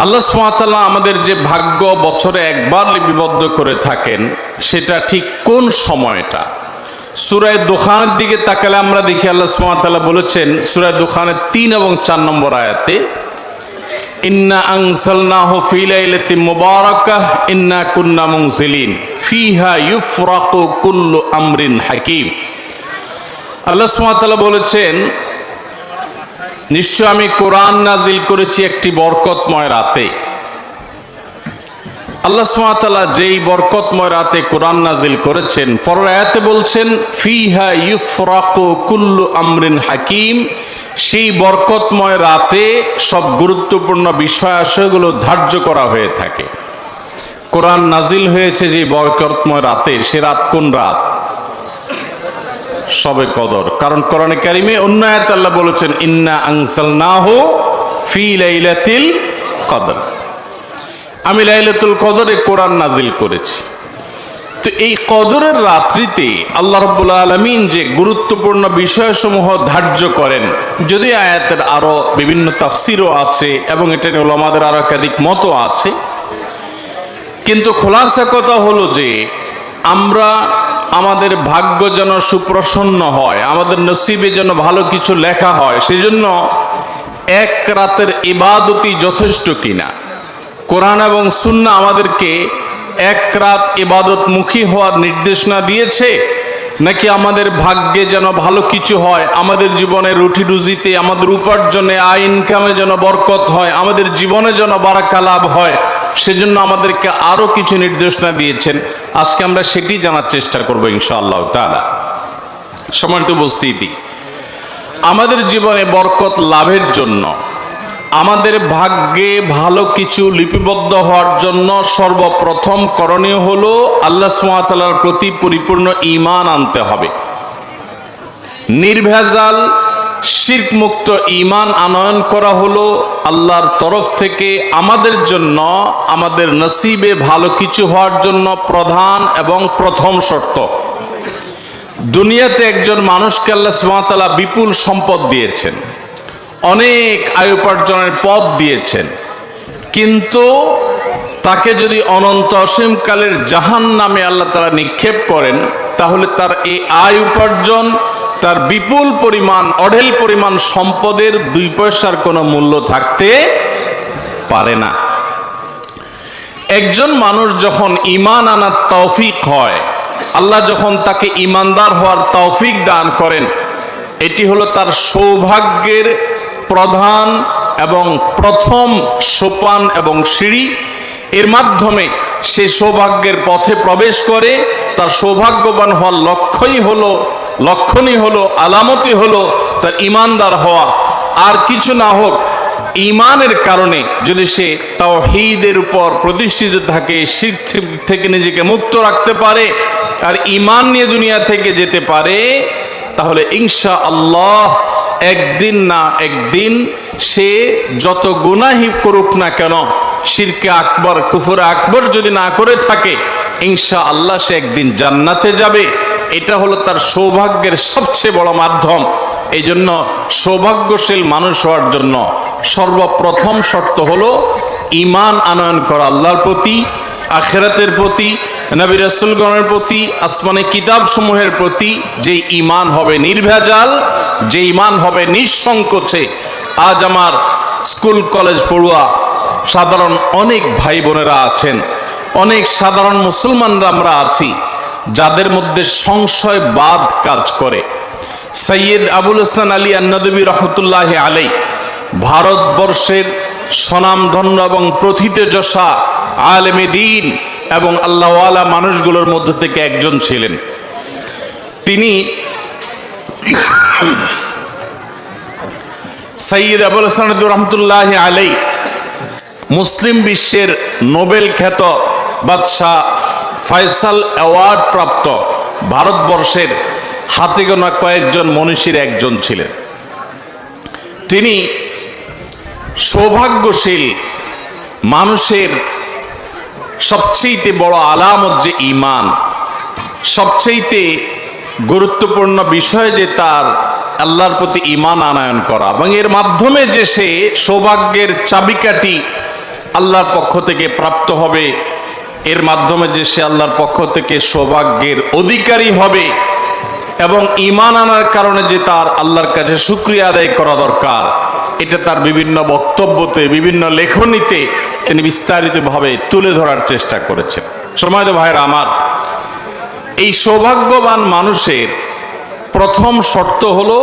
আল্লাহ সুবহানাহু ওয়া তাআলা আমাদের যে ভাগ্য বছরে একবার লিপিবদ্ধ করে থাকেন, সেটা ঠিক কোন সময়টা? সূরা দুখানের দিকে তাকালে আমরা দেখি আল্লাহ সুবহানাহু ওয়া তাআলা বলেছেন সূরা দুখানের 3 এবং 4 নম্বর আয়াতে, ইন্না আনজালনাহু ফি লাইলাতিন মুবারাকাহ ইন্না কুন্না মুনজিলিন ফিহা ইউফরাকু কুল্লু আমরিন হাকিম। আল্লাহ সুবহানাহু ওয়া তাআলা বলেছেন, নিশ্চয় আমি কোরআন নাজিল করেছি একটি বরকতময় রাতে। আল্লাহ সুবহানাহু ওয়া তাআলা যেই বরকতময় রাতে কোরআন নাজিল করেছেন, পরের আয়াতে বলছেন ফিহা ইউফরাকু কুল্লু আমরিন হাকিম। সেই বরকতময় রাতে সব গুরুত্বপূর্ণ বিষয় আশয়গুলো ধার্য করা হয়ে থাকে। কোরআন নাজিল হয়েছে যে বরকতময় রাতে, সে রাত কোন রাত? শবে কদর। কারণ কোরআনে কারিমে অন্য আয়াতে আল্লাহ বলেছেন ইন্না আনজালনাহু ফি লাইলাতিল কদর, আমি লাইলাতুল কদরে কোরআন নাজিল করেছি। তো এই কদরের রাত্রিতে আল্লাহ রাব্বুল আলামিন যে গুরুত্বপূর্ণ বিষয়সমূহ ধার্য করেন, যদি আয়াতের আরো বিভিন্ন তাফসিরও আছে এবং এটা নিয়ে উলামাদের আরো একাধিক মতও আছে, কিন্তু খোলাসা কথা হলো যে আমরা আমাদের ভাগ্য যেন সুপ্রসন্ন হয়, আমাদের নসিবে যেন ভালো কিছু লেখা হয়, সেজন্য এক রাতের ইবাদতই যথেষ্ট কিনা। কোরআন এবং সুন্নাহ আমাদেরকে এক রাত ইবাদতমুখী হওয়ার নির্দেশনা দিয়েছে, নাকি আমাদের ভাগ্যে যেন ভালো কিছু হয়, আমাদের জীবনে রুটি রুজিতে, আমাদের উপার্জনে, আয় ইনকামে যেন বরকত হয়, আমাদের জীবনে যেন বারাকা লাভ হয়, সেজন্য আমাদেরকে আরো কিছু নির্দেশনা দিয়েছেন। আজকে আমরা সেটি জানার চেষ্টা করব ইনশাআল্লাহ তাআলা। সম্মানিত উপস্থিতি, আমাদের জীবনে বরকত লাভের জন্য, আমাদের ভাগ্যে ভালো কিছু লিপিবদ্ধ হওয়ার জন্য সর্বপ্রথম করণীয় হলো আল্লাহ সুবহানাহু ওয়া তাআলার প্রতি পরিপূর্ণ ঈমান আনতে হবে। নির্ভেজাল শিরক মুক্ত ঈমান আনয়ন করা হলো আল্লাহর তরফ থেকে আমাদের জন্য, আমাদের নসিবে ভালো কিছু হওয়ার জন্য প্রধান এবং প্রথম শর্ত। দুনিয়াতে একজন মানুষকে আল্লাহ সুবহানাহু ওয়া তাআলা বিপুল সম্পদ দিয়েছেন, অনেক আয় উপার্জনের পথ দিয়েছেন, কিন্তু তাকে যদি অনন্ত অসীমকালের জাহান্নামে আল্লাহ তাআলা নিক্ষেপ করেন, তাহলে তার এই আয় উপার্জন, তার বিপুল পরিমাণ, অঢেল পরিমাণ সম্পদের 2 পয়সার কোনো মূল্য থাকতে পারে না। একজন মানুষ যখন ঈমান আনার তৌফিক হয়, আল্লাহ যখন তাকে ঈমানদার হওয়ার তৌফিক দান করেন, এটি হলো তার সৌভাগ্যের প্রধান এবং প্রথম সোপান এবং সিঁড়ি। এর মাধ্যমে সে সৌভাগ্যের পথে প্রবেশ করে। তার সৌভাগ্যবান হওয়ার লক্ষণই হলো, আলামতই হলো তার ঈমানদার হওয়া। আর কিছু না হোক, ঈমানের কারণে যদি সে তাওহীদের উপর প্রতিষ্ঠিত থাকে, শিরক থেকে নিজেকে মুক্ত রাখতে পারে, আর ঈমান নিয়ে দুনিয়া থেকে যেতে পারে, তাহলে ইনশাআল্লাহ একদিন না একদিন সে যত গুনাহই করুক না কেন, শিরকে আকবর, কুফরে আকবর যদি না করে থাকে, ইনশাআল্লাহ সে একদিন জান্নাতে যাবে। এটা হলো তার সৌভাগ্যের সবচেয়ে বড় মাধ্যম। এই জন্য সৌভাগ্যশীল মানুষ হওয়ার জন্য সর্বপ্রথম শর্ত হলো ঈমান আনয়ন করা আল্লাহর প্রতি, আখিরাতের প্রতি, নবী রাসূলগণের প্রতি, আসমানি কিতাব সমূহের প্রতি যে ঈমান হবে নির্ভেজাল, যে ঈমান হবে নিঃসংকোচে। আজ আমার স্কুল কলেজ পড়ুয়া সাধারণ অনেক ভাই বোনেরা আছেন, অনেক সাধারণ মুসলমানরা আমরা আছি, যাদের মধ্যে সংশয়বাদ কাজ করে। সৈয়দ আবুল হাসান আলী আন-নদভী রহমতুল্লাহি আলাইহি ভারতবর্ষের স্বনামধন্য এবং প্রথিতযশা আলেমে দ্বীন এবং আল্লাহওয়ালা মানুষগুলোর মধ্য থেকে একজন ছিলেন। তিনি সৈয়দ আবুল হাসান রহমতুল্লাহি আলাইহি মুসলিম বিশ্বের নোবেল খ্যাত বাদশাহ ফয়সাল অ্যাওয়ার্ড প্রাপ্ত ভারতবর্ষের হাতে গোনা কয়েকজন মনীষীর একজন ছিলেন। তিনি সৌভাগ্যশীল মানুষের সবচেয়ে বড় আলামত যে ঈমান, সবচেয়ে গুরুত্বপূর্ণ বিষয় যে তার আল্লাহর প্রতি ঈমান আনয়ন করা, এবং এর মাধ্যমে যে সে সৌভাগ্যের চাবিকাঠি আল্লাহর পক্ষ থেকে প্রাপ্ত হবে, এর মাধ্যমে যে সে আল্লাহর পক্ষ থেকে সৌভাগ্যের অধিকারী হবে, এবং ঈমান আনার কারণে যে তার আল্লাহর কাছে শুকরিয়া আদায় করা দরকার, এটা তার বিভিন্ন বক্তব্যতে, বিভিন্ন লেখনীতে তিনি বিস্তারিতভাবে তুলে ধরার চেষ্টা করেছেন। সম্মানিত ভাইরা আমার, এই সৌভাগ্যবান মানুষের প্রথম শর্ত হলো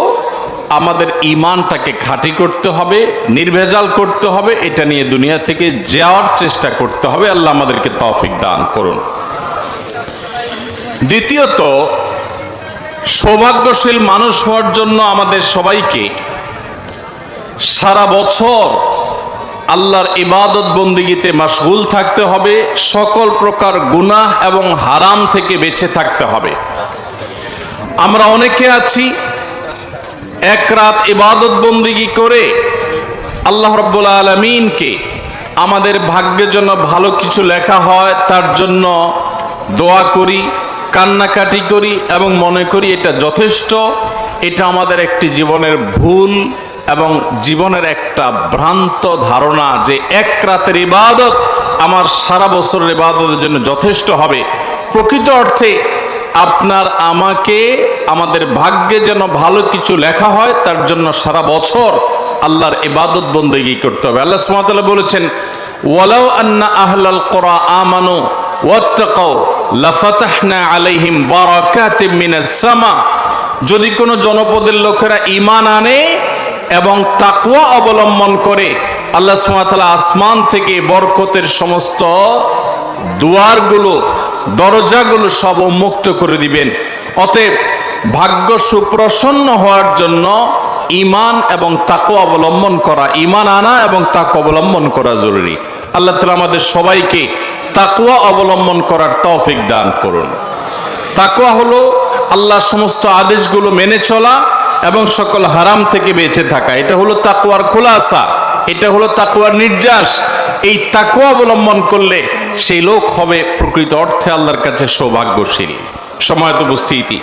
আমাদের ঈমানটাকে খাঁটি করতে হবে, নির্ভেজাল করতে হবে, এটা নিয়ে দুনিয়া থেকে যাওয়ার চেষ্টা করতে হবে। আল্লাহ আমাদেরকে তৌফিক দান করুন। দ্বিতীয়ত, সৌভাগ্যশীল মানুষ হওয়ার জন্য আমাদের সবাইকে সারা বছর আল্লাহর ইবাদত বন্দেগীতে মাশগুল থাকতে হবে, সকল প্রকার গুনাহ এবং হারাম থেকে বেঁচে থাকতে হবে। আমরা অনেকে আছি এক রাত ইবাদত বন্দেগী করে আল্লাহ রাব্বুল আলামিনকে আমাদের ভাগ্যের জন্য ভালো কিছু লেখা হয় তার জন্য দোয়া করি, কান্নাকাটি করি এবং মনে করি এটা যথেষ্ট। এটা আমাদের একটি জীবনের ভুল এবং জীবনের একটা ভ্রান্ত ধারণা যে এক রাতের ইবাদত আমার সারা বছরের ইবাদতের জন্য যথেষ্ট হবে। প্রকৃত অর্থে আপনার আমাকে আমাদের ভাগ্যে যেন ভালো কিছু লেখা হয় তার জন্য সারা বছর আল্লাহর ইবাদত বন্দেগী করতে হবে। আল্লাহ সুবহানাহু ওয়া তাআলা বলেছেন, ওয়ালাউ আন্না আহলাল কুরা আমানু ওয়াত্তাকাউ লাফাতাহনা আলাইহিম বারাকাতিম মিনাস সামা। যদি কোনো জনপদের লোকেরা ঈমান আনে এবং তাকওয়া অবলম্বন করে, আল্লাহ সুবহানাহু ওয়া তাআলা আসমান থেকে বরকতের সমস্ত দুয়ারগুলো, দরজাগুলো সব উন্মুক্ত করে দিবেন। অতএব ভাগ্য সুপ্রসন্ন হওয়ার জন্য ঈমান এবং তাকওয়া অবলম্বন করা, ঈমান আনা এবং তাকওয়া অবলম্বন করা জরুরি। আল্লাহ তাআলা আমাদের সবাইকে তাকওয়া অবলম্বন করার তৌফিক দান করুন। তাকওয়া হলো আল্লাহর সমস্ত আদেশগুলো মেনে চলা এবং সকল হারাম থেকে বেঁচে থাকা। এটা হলো তাকওয়ার খোলাসা, এটা হলো তাকওয়ার নির্যাস। এই তাকওয়া অবলম্বন করলে সেই লোক হবে প্রকৃত অর্থে আল্লাহর কাছে সৌভাগ্যশীল। সময়ত উপস্থিতি,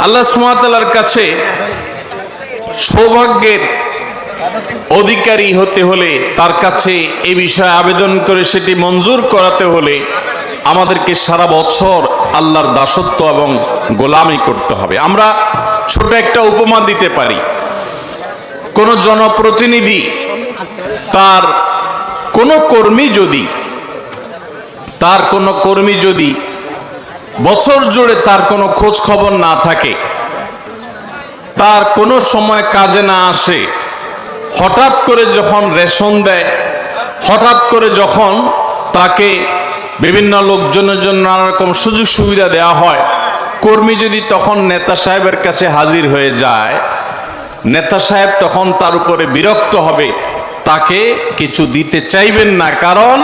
আল্লাহ সুবহানাহু ওয়া তাআলার কাছে সৌভাগ্যের অধিকারী হতে হলে, তার কাছে এই বিষয়ে আবেদন করে সেটি মঞ্জুর করাতে হলে আমাদেরকে সারা বছর আল্লাহর দাসত্ব এবং গোলামি করতে হবে। আমরা ছোট একটা উপমা দিতে পারি। কোন জনপ্রতিনিধি তার কোনো কর্মী যদি বছর জুড়ে তার কোনো খোঁজ খবর না থাকে, তার কোনো সময় কাজে না আসে, হঠাৎ করে যখন রেশন দেয়, হঠাৎ করে যখন তাকে বিভিন্ন লোকজনের জন্য নানা রকম সুযোগ সুবিধা দেওয়া হয়, কর্মী যদি তখন নেতা সাহেবের কাছে হাজির হয়ে যায়, নেতা সাহেব তখন তার উপরে বিরক্ত হবে, তাকে কিছু দিতে চাইবেন না, কারণ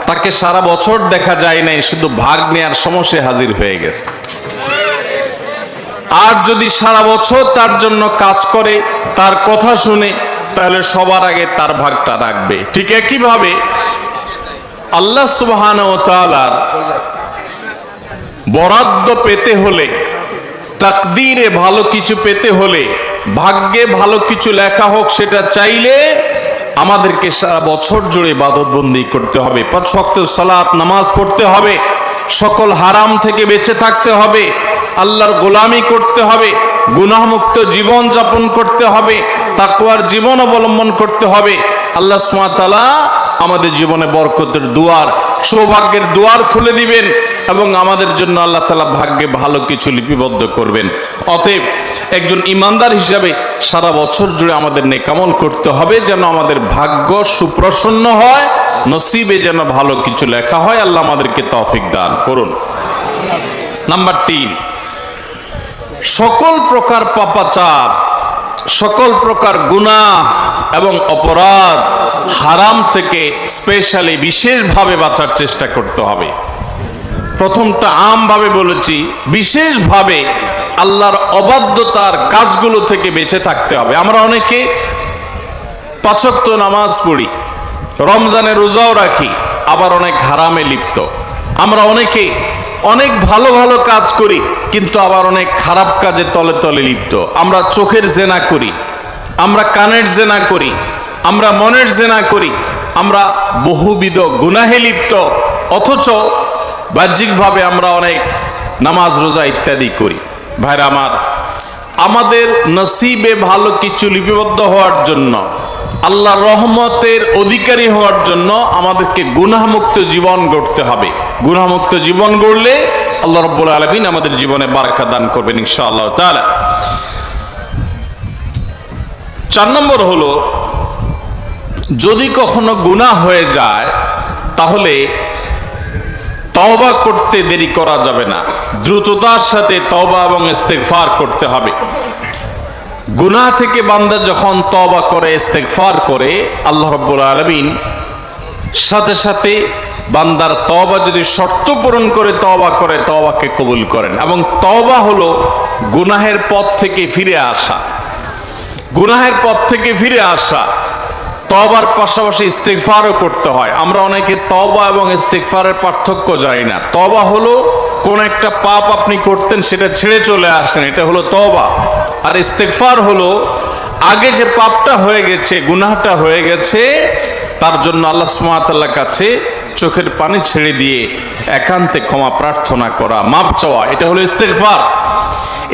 তাকে সারা বছর দেখা যায় নাই, শুধু ভাগ নেয়ার সমস্যায় হাজির হয়ে গেছে। আর যদি সারা বছর তার জন্য কাজ করে, তার কথা শুনে, তাহলে সবার আগে তার ভাগটা রাখবে। ঠিক একইভাবে আল্লাহ সুবহানাহু ওয়া তাআলার বরাদ্দ পেতে হলে, তাকদীরে ভালো কিছু পেতে হলে, ভাগ্যে ভালো কিছু লেখা হোক সেটা চাইলে আমাদেরকে সারা বছর জুড়ে ইবাদতবন্দি করতে হবে, 5 ওয়াক্ত সালাত নামাজ পড়তে হবে, সকল হারাম থেকে বেঁচে থাকতে হবে, আল্লাহর গোলামি করতে হবে, গুনাহমুক্ত জীবন যাপন করতে হবে, তাকওয়ার জীবন অবলম্বন করতে হবে। আল্লাহ সুবহানাহু ওয়া তাআলা আমাদের জীবনে বরকতের দুয়ার, সৌভাগ্যের দুয়ার খুলে দিবেন এবং আমাদের জন্য আল্লাহ তাআলা ভাগ্যে ভালো কিছু লিপিবদ্ধ করবেন। অতএব একজন ইমানদার হিসাবে সারা বছর জুড়ে আমাদের নেকামল করতে হবে, যেন আমাদের ভাগ্য সুপ্রসন্ন হয়, নসিবে যেন ভালো কিছু লেখা হয়। আল্লাহ আমাদেরকে তৌফিক দান করুন। নাম্বার 3, সকল প্রকার পাপাচার, সকল প্রকার গুনাহ এবং অপরাধ, হারাম থেকে স্পেশালি বিশেষভাবে বাঁচার চেষ্টা করতে হবে। প্রথমটা আমভাবে বলেছি, বিশেষভাবে আল্লাহর অবাধ্যতার কাজগুলো থেকে বেঁচে থাকতে হবে। আমরা অনেকে 5 ওয়াক্ত নামাজ পড়ি, রমজানে রোজাও রাখি, আবার অনেক হারামে লিপ্ত। আমরা অনেকে অনেক ভালো ভালো কাজ করি, কিন্তু আবার অনেক খারাপ কাজে তলে তলে লিপ্ত। আমরা চোখের জেনা করি, আমরা কানের জেনা করি, আমরা মনের জেনা করি, আমরা বহুবিধ গুনাহে লিপ্ত, অথচ বাহ্যিকভাবে আমরা অনেক নামাজ রোজা ইত্যাদি করি। ভাইরা আমার, আমাদের নসিবে ভালো কিছু লিপিবদ্ধ হওয়ার জন্য, আল্লাহর রহমতের অধিকারী হওয়ার জন্য আমাদেরকে গুনাহমুক্ত জীবন গড়তে হবে। গুনাহমুক্ত জীবন গড়লে আল্লাহ রাব্বুল আলামিন আমাদের জীবনে বারাকা দান করবেন ইনশাআল্লাহ তাআলা। 4 নম্বর হলো, যদি কখনো গুনাহ হয়ে যায় তাহলে তওবা করতে দেরি করা যাবে না, দ্রুততার সাথে তওবা এবং ইস্তেগফার করতে হবে। গুনাহ থেকে বান্দা যখন তওবা করে, ইস্তেগফার করে, আল্লাহ রাব্বুল আলামিন সাথে সাথে বান্দার তওবা যদি শর্ত পূরণ করে তওবা করে, তওবাকে কবুল করেন। এবং তওবা হলো গুনাহের পথ থেকে ফিরে আসা। গুনাহের পথ থেকে ফিরে আসা, তওবার পাশাপাশি ইস্তেগফারও করতে হয়। আমরা অনেকে তওবা এবং ইস্তেগফারের পার্থক্য জানি না। তওবা হলো কোন একটা পাপ আপনি করতেন, সেটা ছেড়ে চলে আসেন, এটা হলো তওবা। আর ইস্তেগফার হলো আগে যে পাপটা হয়ে গেছে, গুনাহটা হয়ে গেছে, তার জন্য আল্লাহ সুবহানাহু ওয়া তাআলার কাছে চোখের পানি ছেড়ে দিয়ে একান্তে ক্ষমা প্রার্থনা করা, মাপ চাওয়া, এটা হলো ইস্তেগফার।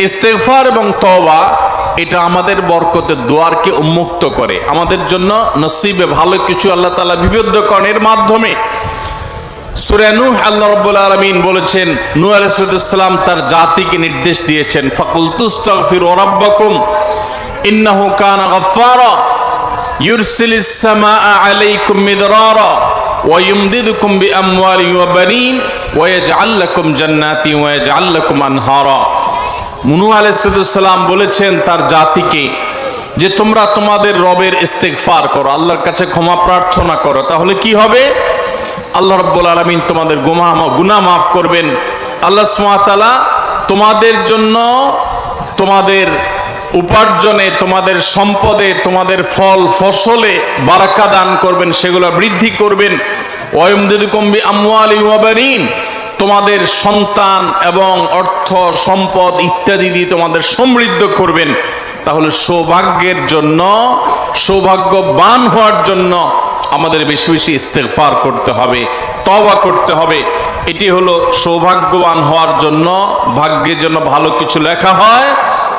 ইস্তেগফার এবং তওবা এটা আমাদের বরকতের দুয়ারকে উন্মুক্ত করে, আমাদের জন্য নসিবে ভালো কিছু আল্লাহ তাআলা বিবদ্ধ করেন এর মাধ্যমে। সূরা নূহ, আল্লাহ রাব্বুল আলামিন বলেছেন, নূহ আলাইহিস সালাম তার জাতিকে নির্দেশ দিয়েছেন, ফাকুলতুস্তাগফিরু রাব্বাকুম ইন্নাহু কানা গাফফারা ইউরসিলিস সামাআ আলাইকুম মিদরারা ওয়া ইউমদিদুকুম বিআমওয়ালিন ওয়া বানিন ওয়া ইয়াজআল লাকুম জান্নাতিন ওয়া ইয়াজআল লাকুম আনহারা। নূহ আলাইহিস সালাম বলেছেন তার জাতিকে যে তোমরা তোমাদের রবের ইস্তেগফার করো, আল্লাহর কাছে ক্ষমা প্রার্থনা করো, তাহলে কি হবে? আল্লাহ রাব্বুল আলামিন তোমাদের গুনাহ মাফ করবেন। আল্লাহ সুবহানাহু ওয়া তাআলা তোমাদের জন্য, তোমাদের উপার্জনে, তোমাদের সম্পদে, তোমাদের ফল ফসলে বারাকা দান করবেন, সেগুলো বৃদ্ধি করবেন। ওয়া ইউমদিদুকুম বিআমওয়ালিন ওয়া বানিন, তোমাদের সন্তান এবং অর্থ সম্পদ ইত্যাদি দিয়ে তোমাদের সমৃদ্ধ করবেন। তাহলে সৌভাগ্যের জন্য, সৌভাগ্যবান হওয়ার জন্য আমাদের বেশি বেশি ইস্তেগফার করতে হবে, তওবা করতে হবে। এটি হলো সৌভাগ্যবান হওয়ার জন্য, ভাগ্যের জন্য ভালো কিছু লেখা হয়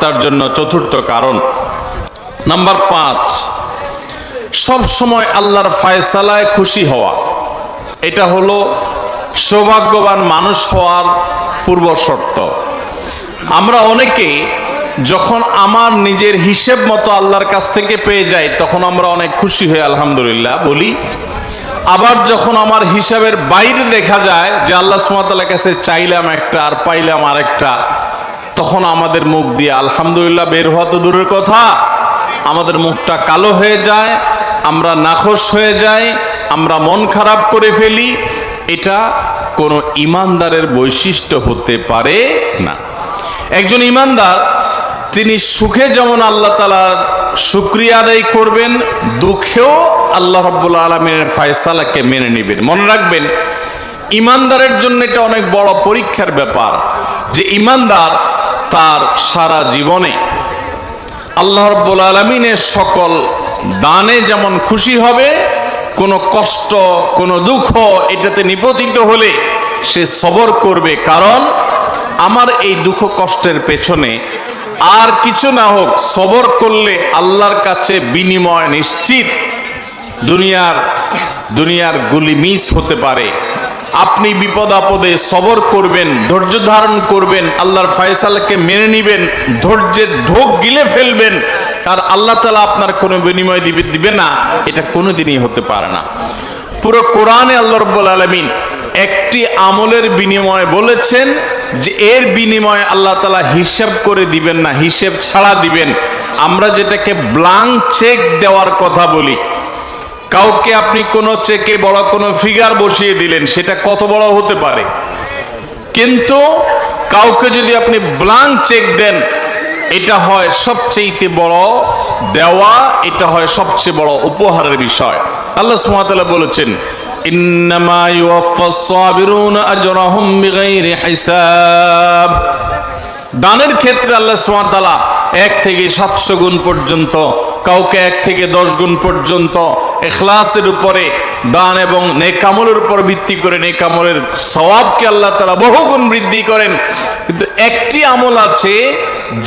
তার জন্য চতুর্থ কারণ। নাম্বার 5, সব সময় আল্লাহর ফয়সালায় খুশি হওয়া, এটা হলো সৌভাগ্যবান মানুষ হওয়ার পূর্ব শর্ত। আমরা অনেকে যখন আমার নিজের হিসেব মতো আল্লাহর কাছ থেকে পেয়ে যাই, তখন আমরা অনেক খুশি হয়ে আলহামদুলিল্লাহ বলি। আবার যখন আমার হিসাবের বাইরে দেখা যায় যে আল্লাহ সুবহানাহু ওয়া তাআলার কাছে চাইলাম একটা আর পাইলাম আরেকটা, তখন আমাদের মুখ দিয়ে আলহামদুলিল্লাহ বের হওয়া তো দূরের কথা, আমাদের মুখটা কালো হয়ে যায়, আমরা নাখোশ হয়ে যাই, আমরা মন খারাপ করে ফেলি। এটা কোনো ইমানদারের বৈশিষ্ট্য হতে পারে না। একজন ইমানদার তিনি সুখে যেমন আল্লাহ তাআলার শুকরিয়া আদায় করবেন, দুঃখেও আল্লাহ রাব্বুল আলামিনের ফয়সালাকে মেনে নেবেন। মনে রাখবেন, ইমানদারের জন্য এটা অনেক বড় পরীক্ষার ব্যাপার যে ইমানদার তার সারা জীবনে আল্লাহ রাব্বুল আলামিনের সকল দানে যেমন খুশি হবে, কোনো কষ্ট, কোনো দুঃখ এটাতে নিপতিত হলে সে সবর করবে, কারণ আমার এই দুঃখ কষ্টের পেছনে আর কিছু না হোক, সবর করলে আল্লাহর কাছে বিনিময় নিশ্চিত। দুনিয়ার গুলি মিস হতে পারে, আপনি বিপদ আপদে সবর করবেন, ধৈর্য ধারণ করবেন, আল্লাহর ফয়সালাকে মেনে নিবেন, ধৈর্যের ঢোক গিলে ফেলবেন, আর আল্লাহ তাআলা আপনার কোনো বিনিময় দিবে না, এটা কোনোদিনই হতে পারে না। পুরো কোরআনে আল্লাহ রাব্বুল আলামিন একটি আমলের বিনিময় বলেছেন যে এর বিনিময়ে আল্লাহ তাআলা হিসাব করে দিবেন না, হিসাব ছাড়া দিবেন। আমরা যেটাকে ব্ল্যাঙ্ক চেক দেওয়ার কথা বলি, কাউকে আপনি কোনো চেকে বড় কোনো ফিগার বসিয়ে দিলেন, সেটা কত বড় হতে পারে, কিন্তু কাউকে যদি আপনি ব্ল্যাঙ্ক চেক দেন, এটা হয় সবচেয়ে বড় দেওয়া, এটা হয় সবচেয়ে বড় উপহারের বিষয়। আল্লাহ সুবহানাহু ওয়া তাআলা বলেছেন, ইন্নামা ইউওয়াফাস সাবিরুনা আজরাহুম বিগাইরি হিসাব। দানের ক্ষেত্রে আল্লাহ সুবহানাহু ওয়া তাআলা 1 থেকে 700 গুণ পর্যন্ত, কাউকে 1 থেকে 10 গুণ পর্যন্ত ইখলাসের উপরে, দান এবং নেক আমলের উপর ভিত্তি করে নেক আমলের সওয়াবকে আল্লাহ তাআলা বহুগুণ বৃদ্ধি করেন। কিন্তু একটি আমল আছে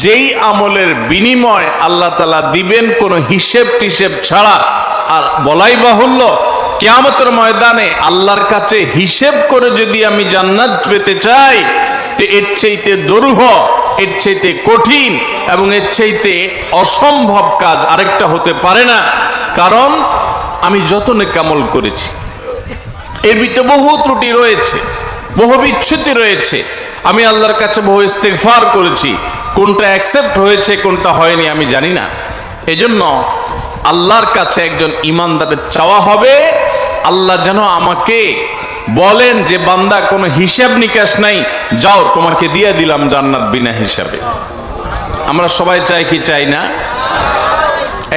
যেই আমলের বিনিময় আল্লাহ তাআলা দিবেন কোনো হিসেব টিসেব ছাড়া। আর বলাই বাহুল্য, কিয়ামতের ময়দানে আল্লাহর কাছে হিসেব করে যদি আমি জান্নাত পেতে চাই, তো এর চাইতে দুরূহ, এর চাইতে কঠিন এবং এর চাইতে অসম্ভব কাজ আরেকটা হতে পারে না। কারণ আমি যত নেক আমল করেছি এর ভিতরে বহু ত্রুটি রয়েছে, বহু বিচ্যুতি রয়েছে। আমি আল্লাহর কাছে বহু ইস্তেগফার করেছি, কোনটা অ্যাকসেপ্ট হয়েছে কোনটা হয়নি আমি জানি না। এজন্য আল্লাহর কাছে একজন ইমানদারের চাওয়া হবে, আল্লাহ যেন আমাকে বলেন যে বান্দা কোনো হিসাব নিকাশ নাই, যাও তোমাকে দিয়ে দিলাম জান্নাত বিনা হিসাবে। আমরা সবাই চাই কি চাই না?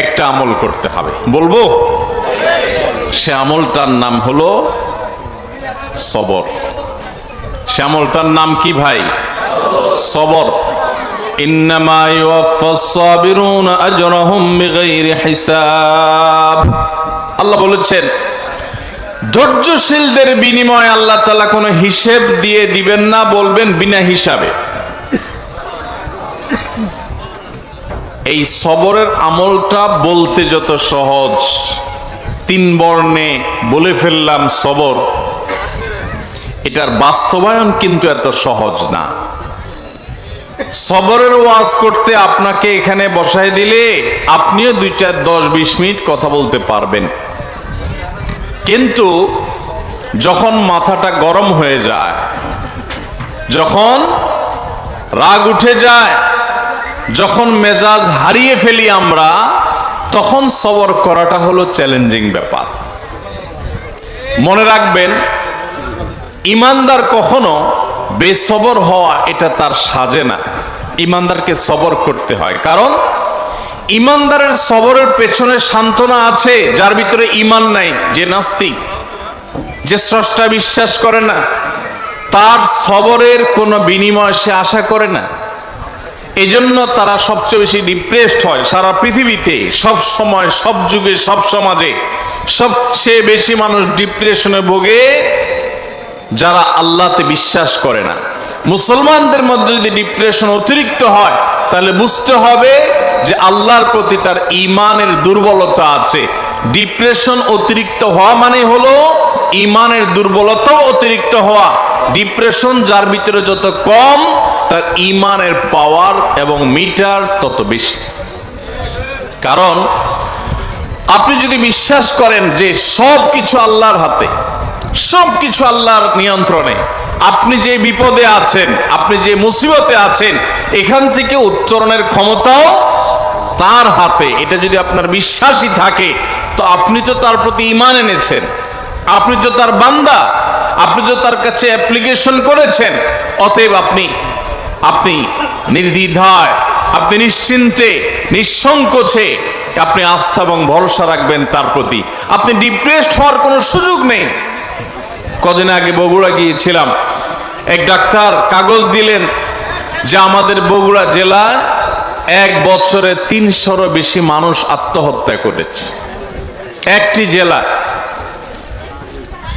একটা আমল করতে হবে, বলবো সে আমলটার নাম হলো সবর। সে আমলটার নাম কি ভাই? সবর। ইন্নামা ইউওয়াফাস সাবিরুনা আজরাহুম বিগাইরি হিসাব। আল্লাহ বলেছেন ধৈর্যশীলদের বিনিময়ে আল্লাহ তাআলা কোনো হিসেব দিয়ে দিবেন না, বলবেন বিনা হিসাবে। এই সবরের আমলটা বলতে যত সহজ, 3 বর্ণে বলে ফেললাম সবর, এটার বাস্তবায়ন কিন্তু এত সহজ না। সবরের ওয়াজ করতে আপনাকে এখানে বসায় দিলে আপনিও 2, 4, 10, 20 মিনিট কথা বলতে পারবেন, কিন্তু যখন মাথাটা গরম হয়ে যায়, যখন রাগ উঠে যায়, যখন মেজাজ হারিয়ে ফেলি আমরা, তখন সবর করাটা হলো চ্যালেঞ্জিং ব্যাপার। মনে রাখবেন, ইমানদার কখনো বেসবর হওয়া এটা তার সাজে না। ইমানদারকে সবর করতে হয়, কারণ ইমানদারের সবরের পেছনে সান্ত্বনা আছে যার ভিতরে ইমান নাই, যে নাস্তিক, যে স্রষ্টা বিশ্বাস করে না, তার সবরের কোনো বিনিময় সে আশা করে না। এজন্য তারা সবচেয়ে বেশি ডিপ্রেসড হয় সারা পৃথিবীতে, সব সময়, সব যুগে, সব সমাজে সবচেয়ে বেশি মানুষ ডিপ্রেশনে ভোগে যারা আল্লাহতে বিশ্বাস করে না। মুসলমানদের মধ্যে যদি ডিপ্রেশন অতিরিক্ত হয়, তাহলে বুঝতে হবে যে আল্লাহর প্রতি তার ঈমানের দুর্বলতা আছে। ডিপ্রেশন অতিরিক্ত হওয়া মানে হলো ঈমানের দুর্বলতাও অতিরিক্ত হওয়া। ডিপ্রেশন যার ভিতরে যত কম, তার ঈমানের পাওয়ার এবং মিটার তত বেশি। কারণ আপনি যদি বিশ্বাস করেন যে সব কিছু আল্লাহর হাতে, সব কিছু আল্লাহর নিয়ন্ত্রণে, আপনি যে বিপদে আছেন, আপনি যে মুসিবতে আছেন, এখান থেকে উত্তরণের ক্ষমতাও তার হাতে, এটা যদি আপনার বিশ্বাসই থাকে, তো আপনি তো তার প্রতি ঈমান এনেছেন, আপনি তো তার বান্দা, আপনি তো তার কাছে অ্যাপ্লিকেশন করেছেন। অতএব আপনি নির্দ্বিধায়, আপনি নিশ্চিন্তে, নিঃসংকোচে আপনি আস্থা এবং ভরসা রাখবেন তার প্রতি। আপনি ডিপ্রেসড হওয়ার কোনো সুযোগ নেই। কদিন আগে বগুড়া গিয়েছিলাম, এক ডাক্তার কাগজ দিলেন যে আমাদের বগুড়া জেলায় 1 বছরে 300-রও বেশি মানুষ আত্মহত্যা করেছে। একটি জেলা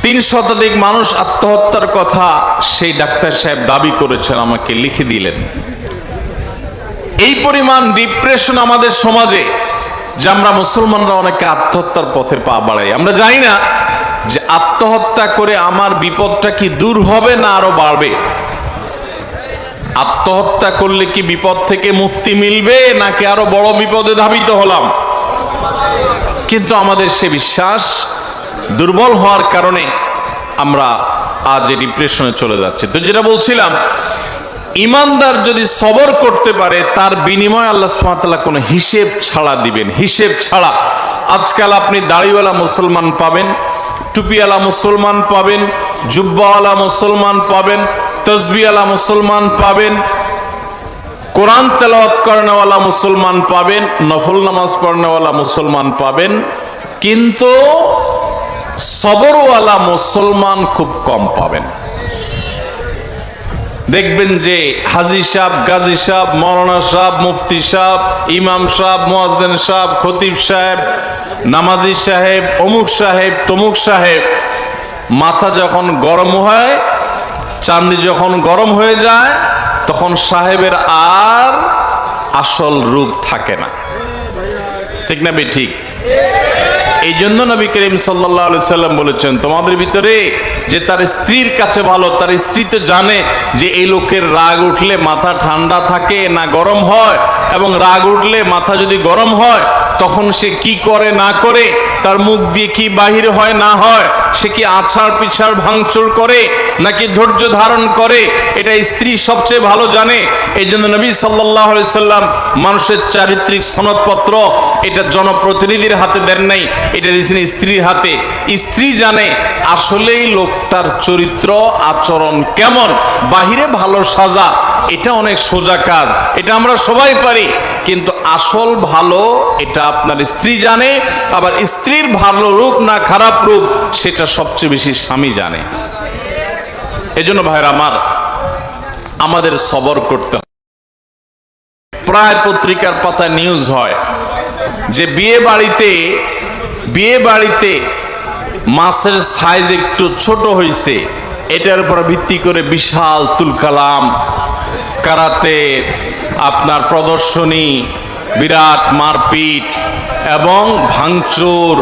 3 শতাধিক মানুষ আত্মহত্যার কথা সেই ডাক্তার সাহেব দাবি করেছেন, আমাকে লিখে দিলেন। এই পরিমাণ ডিপ্রেশন আমাদের সমাজে যে আমরা মুসলমানরা অনেকে আত্মহত্যার পথে পা বাড়াই। আমরা জানি না যে আত্মহত্যা করে আমার বিপদটা কি দূর হবে না আরো বাড়বে। আত্মহত্যা করলে কি বিপদ থেকে মুক্তি মিলবে, নাকি আরো বড় বিপদে ধাবিত হলাম? কিন্তু আমাদের সে বিশ্বাস দুর্বল হওয়ার কারণে আমরা আজ ডিপ্রেশনে চলে যাচ্ছি। তো যেটা বলছিলাম, ইমানদার যদি সবর করতে পারে, তার বিনিময় আল্লাহ সুবহানাহু ওয়া তাআলা কোনো হিসেব ছাড়া দিবেন, হিসেব ছাড়া। আজকাল আপনি দাড়িওয়ালা মুসলমান পাবেন, টুপিওয়ালা মুসলমান পাবেন, জুব্বাওয়ালা মুসলমান পাবেন, তসবিহওয়ালা মুসলমান পাবেন, কোরআন তেলাওয়াত করেনওয়ালা মুসলমান পাবেন, নফল নামাজ পড়নেওয়ালা মুসলমান পাবেন, কিন্তু সবরওয়ালা মুসলমান খুব কম পাবেন। দেখবেন যে হাজী সাহেব, গাজী সাহেব, মৌলানা সাহেব, মুফতি সাহেব, ইমাম সাহেব, মুয়াজ্জিন সাহেব, খতিব সাহেব, নামাজি সাহেব, অমুক সাহেব, তমুক সাহেব, মাথা যখন গরম হয়, চাঁদি যখন গরম হয়ে যায়, তখন সাহেবের আর আসল রূপ থাকে না। ঠিক না বে ঠিক? এই জন্য নবী করিম সাল্লাল্লাহু আলাইহি সাল্লাম বলেছেন, তোমাদের ভিতরে যে তার স্ত্রীর কাছে ভালো, তার স্ত্রী তো জানে যে এই লোকের রাগ উঠলে মাথা ঠান্ডা থাকে না গরম হয়, এবং রাগ উঠলে মাথা যদি গরম হয় তখন সে কি করে না করে, তার মুখ দিয়ে কি বাহির হয় না হয়, সে কি আছাড় পিছাড় ভাঙচুর করে নাকি ধৈর্য ধারণ করে, এটা স্ত্রী সবচেয়ে ভালো জানে। এই জন্য নবী সাল্লাল্লাহু আলাইহি সাল্লাম মানুষের চারিত্রিক সনদপত্র এটা জনপ্রতিনিধির হাতে দেন নাই, এটা দিয়েছেন স্ত্রীর হাতে। স্ত্রী জানে আসলেই লোকটার চরিত্র আচরণ কেমন। বাহিরে ভালো সাজা এটা অনেক সোজা কাজ, এটা আমরা সবাই পারি, কিন্তু আসল ভালো এটা আপনার স্ত্রী জানে। আবার স্ত্রীর ভালো রূপ না খারাপ রূপ সেটা সবচেয়ে বেশি স্বামী জানে। এজন্য ভাইরা আমার, আমাদের সবর করতে হবে। প্রায় পত্রিকার পাতায় নিউজ হয় যে বিয়ে বাড়িতে মাছের সাইজ একটু ছোট হয়েছে, এটার উপর ভিত্তি করে বিশাল তুলকালাম, কারাতে আপনার প্রদর্শনী, বিরাট মারপিট এবং ভাঙচুর,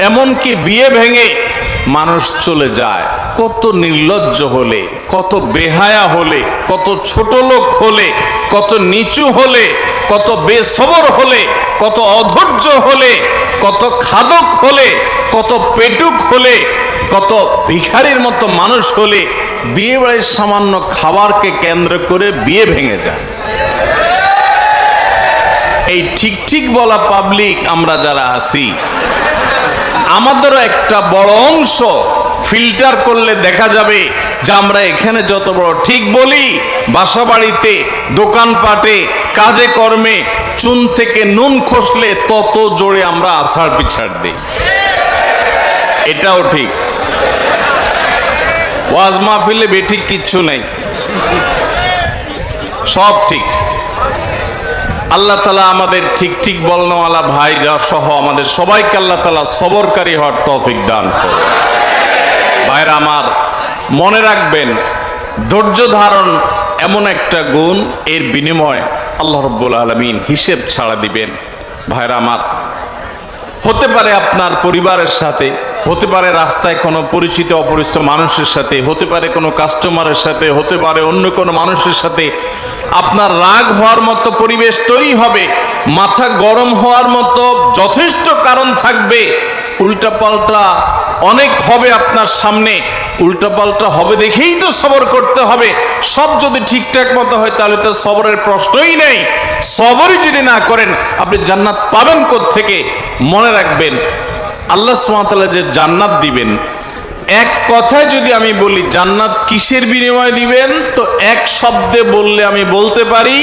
এমনকি বিয়ে ভেঙে মানুষ চলে যায়। কত নির্লজ্জ হলে, কত বেহায়া হলে, কত ছোট লোক হলে, কত নিচু হলে, কত বেসবর হলে, কত অধৈর্য হলে, কত খাদক হলে, কত পেটুক হলে, কত ভিখারির মতো মানুষ হলে বিয়ে বাড়ির সামান্য খাবারকে কেন্দ্র করে বিয়ে ভেঙে যায়। এই ঠিক ঠিক বলা পাবলিক আমরা যারা আছি, আমাদেরও একটা বড় অংশ ফিল্টার করলে দেখা যাবে যে আমরা এখানে যত বড় ঠিক বলি, বাসা বাড়িতে, দোকানপাটে, কাজে কর্মে চুন থেকে নুন খসলে তত জোরে আমরা আছাড় পিছাড় দিই। এটাও ঠিক। ওয়াজ মাহফিলে বেঠিক কিচ্ছু নেই, সব ঠিক। আল্লাহ তাআলা আমাদের ঠিক ঠিক বলনেওয়ালা ভাইরা সহ আমাদের সবাইকে আল্লাহ তাআলা সবরকারী হওয়ার তৌফিক দান করুন। ভাইরা আমার, মনে রাখবেন ধৈর্য ধারণ এমন একটা গুণ, এর বিনিময়ে আল্লাহ রাব্বুল আলামিন হিসেব ছাড়া দিবেন। ভাইরা আমার, হতে পারে আপনার পরিবারের সাথে, হতে পারে রাস্তায় কোনো পরিচিত অপরিচিত মানুষের সাথে, হতে পারে কোনো কাস্টমারের সাথে, হতে পারে অন্য কোনো মানুষের সাথে আপনার রাগ হওয়ার মতো পরিবেশ তৈরি হবে, মাথা গরম হওয়ার মতো যথেষ্ট কারণ থাকবে। উল্টাপাল্টা অনেক হবে আপনার সামনে, উল্টাপাল্টা হবে দেখেই তো সবর করতে হবে। সব যদি ঠিকঠাক মতো হয় তাহলে তো সবরের প্রশ্নই নেই। সবরই যদি না করেন আপনি জান্নাত পাবেন কোত্থেকে? মনে রাখবেন, আল্লাহ সুবহানাহু ওয়া তাআলা যে জান্নাত দিবেন, এক কথায় যদি আমি বলি জান্নাত কিসের বিনিময়ে দিবেন, তো এক শব্দে বললে আমি বলতে পারি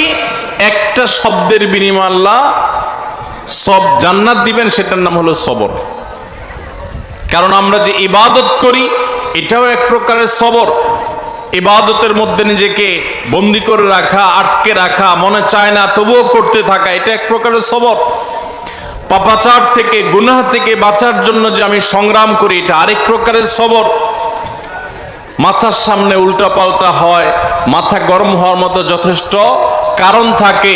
একটা শব্দের বিনিময়ে আল্লাহ সব জান্নাত দিবেন, সেটার নাম হলো সবর। কারণ আমরা যে ইবাদত করি এটাও এক প্রকারের সবর। ইবাদতের মধ্যে নিজেকে বন্দি করে রাখা, আটকে রাখা, মনে চায় না তবুও করতে থাকা, এটা এক প্রকারের সবর। পাপাচার থেকে, গুনাহ থেকে বাঁচার জন্য যে আমি সংগ্রাম করি, এটা আরেক প্রকারের সবর। মাথার সামনে উল্টা পাল্টা হয়, মাথা গরম হওয়ার মতো যথেষ্ট কারণ থাকে,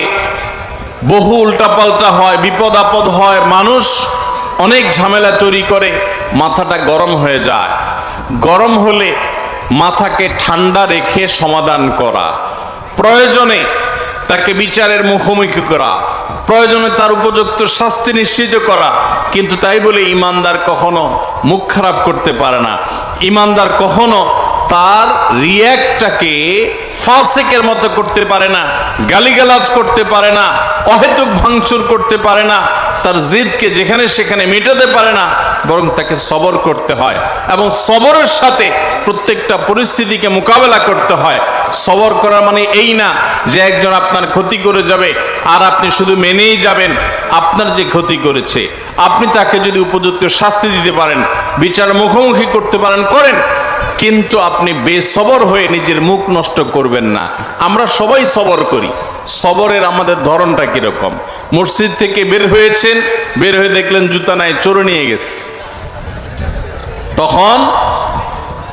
বহু উল্টা পাল্টা হয়, বিপদ আপদ হয়, মানুষ অনেক ঝামেলা তৈরি করে, মাথাটা গরম হয়ে যায়। গরম হলে মাথাকে ঠান্ডা রেখে সমাধান করা, প্রয়োজনে তাকে বিচারের মুখোমুখি করা, প্রয়োজনে তার উপযুক্ত শাস্তি নিশ্চিত করা। কিন্তু তাই বলে ইমানদার কখনো মুখ খারাপ করতে পারে না। ইমানদার কখনো তার রিয়াক্টটাকে ফাসিকের মতো করতে পারে না, গালিগালাজ করতে পারে না, অহেতুক ভাঙচুর করতে পারে না, তার জিদকে যেখানে সেখানে মেটাতে পারে না, বরং তাকে সবর করতে হয় এবং সবরের সাথে প্রত্যেকটা পরিস্থিতিকে মোকাবেলা করতে হয়। সবর করা মানে এই না যে একজন আপনার ক্ষতি করে যাবে আর আপনি শুধু মেনেই যাবেন। আপনার যে ক্ষতি করেছে আপনি তাকে যদি উপযুক্ত শাস্তি দিতে পারেন, বিচার মুখোমুখি করতে পারেন, করেন। কিন্তু আপনি বেসবর হয়ে নিজের মুখ নষ্ট করবেন না। আমরা সবাই সবর করি, সবরের আমাদের ধরনটা কিরকম? মসজিদ থেকে বের হয়েছেন, বের হয়ে দেখলেন জুতা নাই, চোর নিয়ে গেছে। তখন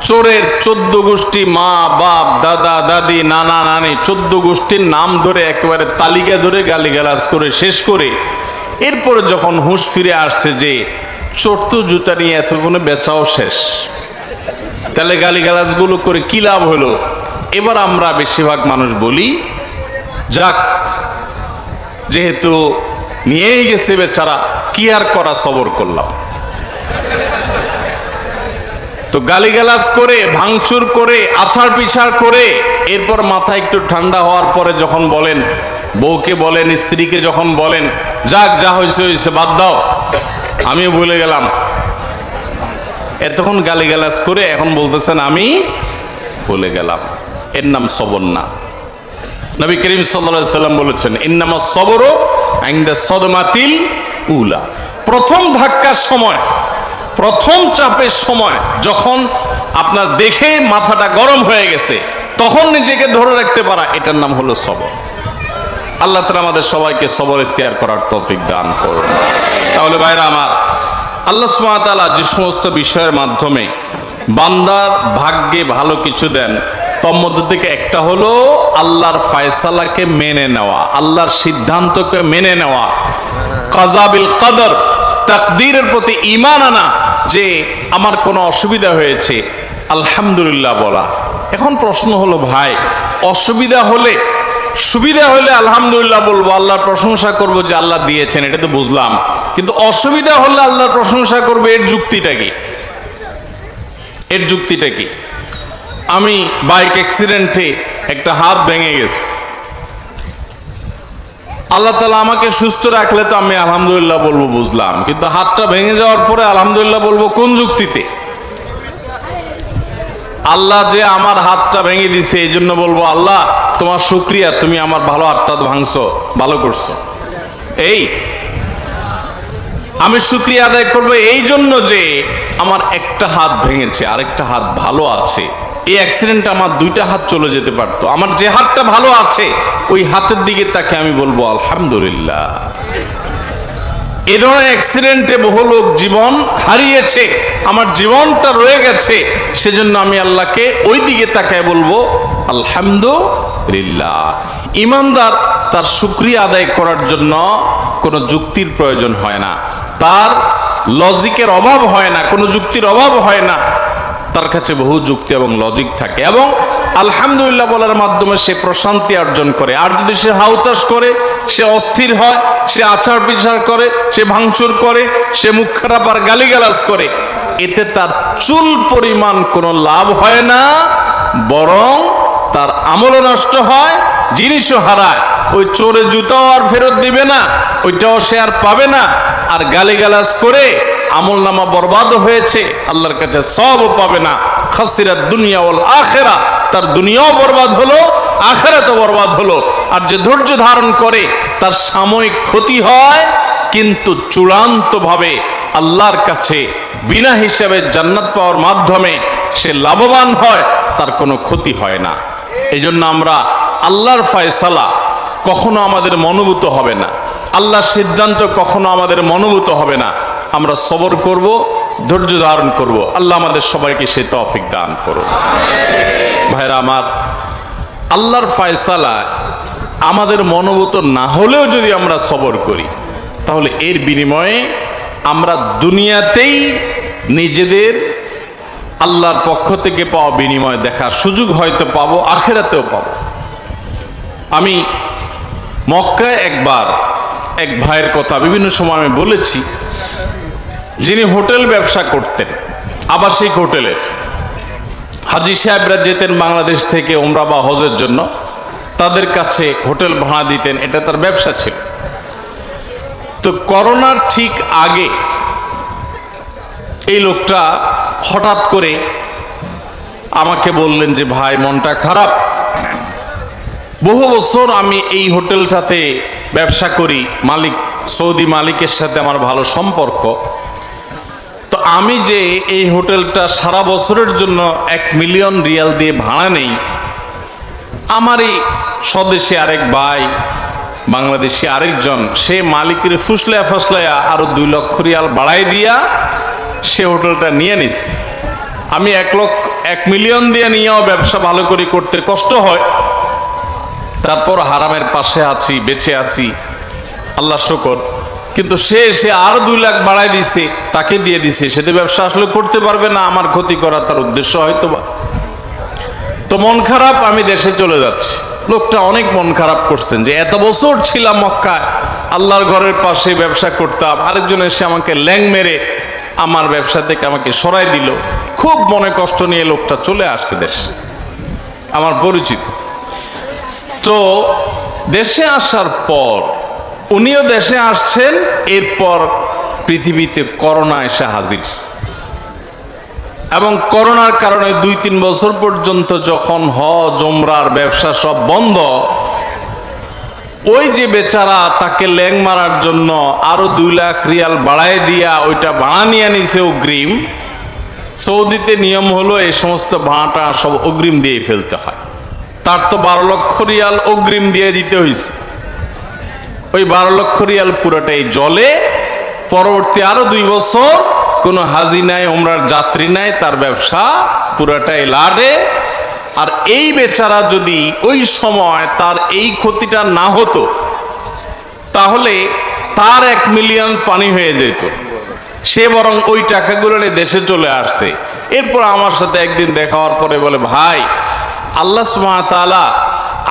চোরের 14 গোষ্ঠী, মা বাপ দাদা দাদি নানা নানি 14 গোষ্ঠীর নাম ধরে একেবারে তালিকা ধরে গালিগালাজ করে শেষ করে এরপরে যখন হুঁশ ফিরে আসছে যে চোর তো জুতা নিয়ে এতক্ষণে বেচাও শেষ, তাহলে গালিগালাজগুলো করে কি লাভ হলো? এবার আমরা বেশিরভাগ মানুষ বলি, যাক যেহেতু নিয়েই গেছে বেচারা, কি আর করা, সবর করলাম। তো গালিগালাজ করে, ভাঙচুর করে, আছাড় পিছাড় করে এরপর মাথা একটু ঠান্ডা হওয়ার পরে যখন বলেন, বউকে বলেন, স্ত্রীকে যখন বলেন, যাক যা হয়েছে হয়েছে বাদ দাও, আমিও ভুলে গেলাম, এতক্ষণ গালিগালাজ করে এখন বলতেছেন আমি ভুলে গেলাম, এর নাম সবর না। নবী করিম সাল্লাল্লাহু আলাইহি সাল্লাম বলেছেন, ইন্নামাস সবরু ইনদা সাদমাতিল উলা। প্রথম ধাক্কার সময়, প্রথম চাপের সময় যখন আপনার দেখে মাথাটা গরম হয়ে গেছে, তখন নিজেকে ধরে রাখতে পারা, এটার নাম হলো সবর। আল্লাহ তাআলা আমাদের সবাইকে সবর ইখতিয়ার করার তৌফিক দান করুন। তাহলে ভাইরা আমার, আল্লাহ সুবহানাহু ওয়া তাআলা যে সমস্ত বিষয়ের মাধ্যমে বান্দার ভাগ্যে ভালো কিছু দেন, তার মধ্যে থেকে একটা হলো আল্লাহর ফয়সালাকে মেনে নেওয়া, আল্লাহর সিদ্ধান্তকে মেনে নেওয়া, কাযা বিল কদর, তাকদীরের প্রতি ঈমান আনা, যে আমার কোনো অসুবিধা হয়েছে আলহামদুলিল্লাহ বলা। এখন প্রশ্ন হলো ভাই, অসুবিধা হলে, সুবিধা হলে আলহামদুলিল্লাহ বলবো, আল্লাহর প্রশংসা করব যে আল্লাহ দিয়েছেন, এটা তো বুঝলাম, কিন্তু অসুবিধা হলে আল্লাহর প্রশংসা করবে, এর যুক্তিটা কি? এর যুক্তিটা কি? আমি বাইক অ্যাক্সিডেন্টে একটা হাত ভেঙে গেছে, আল্লাহ তাআলা আমাকে সুস্থ রাখলে তো আমি আলহামদুলিল্লাহ বলবো, বুঝলাম, কিন্তু হাতটা ভেঙে যাওয়ার পরে আলহামদুলিল্লাহ বলবো কোন যুক্তিতে? আল্লাহ যে আমার হাতটা ভেঙে দিছে এই জন্য বলবো আল্লাহ তোমার শুকরিয়া, তুমি আমার ভালো হাতটা ভাঙছো, ভালো করছো। এই আমি শুকরিয়া আদায় করবো এই জন্য যে আমার একটা হাত ভেঙেছে, আরেকটা হাত ভালো আছে। এই অ্যাক্সিডেন্টে আমার দুইটা হাত চলে যেতে পারতো, আমার যে হাতটা ভালো আছে ওই হাতের দিকে তাকে আমি বলবো আলহামদুলিল্লাহ। এ ধরনের অ্যাক্সিডেন্টে বহু লোক জীবন হারিয়েছে, আমার জীবনটা রয়ে গেছে, সেজন্য আমি আল্লাহকে ওই দিকে তাকায় বলবো আলহামদুলিল্লাহ। ইমানদার তার শুকরিয়া আদায় করার জন্য কোনো যুক্তির প্রয়োজন হয় না, তার লজিকের অভাব হয় না, কোনো যুক্তির অভাব হয় না, তার কাছে বহু যুক্তি এবং লজিক থাকে, এবং আলহামদুলিল্লাহ বলার মাধ্যমে সে প্রশান্তি অর্জন করে। আর যদি সে হাউতাস করে, সে অস্থির হয়, সে আছাড় পিছাড় করে, সে ভাঙচুর করে, সে মুখ খারাপ আর গালিগালাজ করে, এতে তার চুল পরিমাণ কোনো লাভ হয় না, বরং তার আমলও নষ্ট হয়, জিনিসও হারায়। ওই চোরে জুতাও আর ফেরত দিবে না, ওইটাও সে আর পাবে না, আর গালিগালাজ করে আমল নামা বরবাদ হয়েছে, আল্লাহর কাছে সবও পাবে না। খাসিরাত দুনিয়া ওয়াল আখিরা, তার দুনিয়াও বরবাদ হলো, আখিরাতও বরবাদ হলো। আর যে ধৈর্য ধারণ করে তার সাময়িক ক্ষতি হয়, কিন্তু চূড়ান্তভাবে আল্লাহর কাছে বিনা হিসাবে জান্নাত পাওয়ার মাধ্যমে সে লাভবান হয়, তার কোনো ক্ষতি হয় না। এই জন্য আমরা আল্লাহর ফয়সালা কখনো আমাদের মনোভূত হবে না, আল্লাহর সিদ্ধান্ত কখনো আমাদের মনোভূত হবে না। আমরা সবর করব, ধৈর্য ধারণ করব। আল্লাহ আমাদের সবাইকে সে তৌফিক দান করুন। ভাইরা আমার, আল্লাহর ফয়সালা আমাদের মনোভূত না হলেও যদি আমরা সবর করি, তাহলে এর বিনিময়ে আমরা দুনিয়াতেই নিজেদের আল্লাহর পক্ষ থেকে পাওয়া বিনিময় দেখার সুযোগ হয়তো পাবো, আখিরাতেও পাবো। আমি মক্কায় একবার এক ভাইয়ের কথা বিভিন্ন সময় আমি বলেছি, যিনি হোটেল ব্যবসা করতেন, আবাসিক হোটেলে। হাজী সাহেবরা যেতেন বাংলাদেশ থেকে ওমরা বা হজের জন্য, তাদের কাছে হোটেল ভাড়া দিতেন, এটা তার ব্যবসা ছিল। তো করোনার ঠিক আগে এই লোকটা হঠাৎ করে আমাকে বললেন যে ভাই মনটা খারাপ, বহু বছর আমি এই হোটেলটাতে ব্যবসা করি, মালিক সৌদি মালিকের সাথে আমার ভালো সম্পর্ক, তো আমি যে এই হোটেলটা সারা বছরের জন্য 1 মিলিয়ন রিয়াল দিয়ে ভাড়া নেই, আমারই স্বদেশে আরেক ভাই, বাংলাদেশি আরেকজন, সে মালিকের ফুসলায়া ফসলায়া আরো 2 লক্ষ রিয়াল বাড়াই দিয়া সে হোটেলটা নিয়ে নিস। আমি 1 মিলিয়ন দিয়ে নিয়েও ব্যবসা ভালো করে করতে কষ্ট হয়, তারপর হারামের পাশে আছি, বেঁচে আছি, আল্লাহ শুকর। কিন্তু সে আরো 2 লাখ বাড়াই দিছে, তাকে দিয়ে দিছে, সে তো ব্যবসা আসলে করতে পারবে না, আমার ক্ষতি করা তার উদ্দেশ্য হয়তো বা। তো মন খারাপ, আমি দেশে চলে যাচ্ছি। লোকটা অনেক মন খারাপ করছেন যে এত বছর ছিলাম মক্কায়, আল্লাহর ঘরের পাশে ব্যবসা করতাম, আরেকজন এসে আমাকে ল্যাং মেরে আমার ব্যবসা থেকে আমাকে সরাই দিল। খুব মনে কষ্ট নিয়ে লোকটা চলে আসছে দেশে, আমার পরিচিত। তো দেশে আসার পর উনিও দেশে আসছেন, এরপর পৃথিবীতে করোনা এসে হাজির, এবং করোনার কারণে 2-3 বছর পর্যন্ত যখন হজ ওমরার ব্যবসা সব বন্ধ, ওই যে বেচারা তাকে ল্যাং মারার জন্য আরো 2 লাখ রিয়াল বাড়ায় দিয়া ওইটা ভাড়া নিয়ে নিছে অগ্রিম। সৌদিতে নিয়ম হলো এই সমস্ত ভাড়াটা সব অগ্রিম দিয়ে ফেলতে হয়। তার তো 12 লক্ষ রিয়াল অগ্রিম দিয়ে দিতে হয়েছে। ওই 12 লক্ষ রিয়াল পুরোটাই জলে। পরবর্তী আরো 2 বছর কোনো হাজি নাই, ওমরার যাত্রী নাই, তার ব্যবসা পুরোটাই লাডে। আর এই বেচারা যদি ওই সময় তার এই ক্ষতিটা না হতো, তাহলে তার 1 মিলিয়ন পানি হয়ে যেত। সে বরং ওই টাকাগুলো নিয়ে দেশে চলে আসছে। এরপর আমার সাথে একদিন দেখা হওয়ার পরে বলে, ভাই, আল্লাহ সুবহানাহু ওয়া তাআলা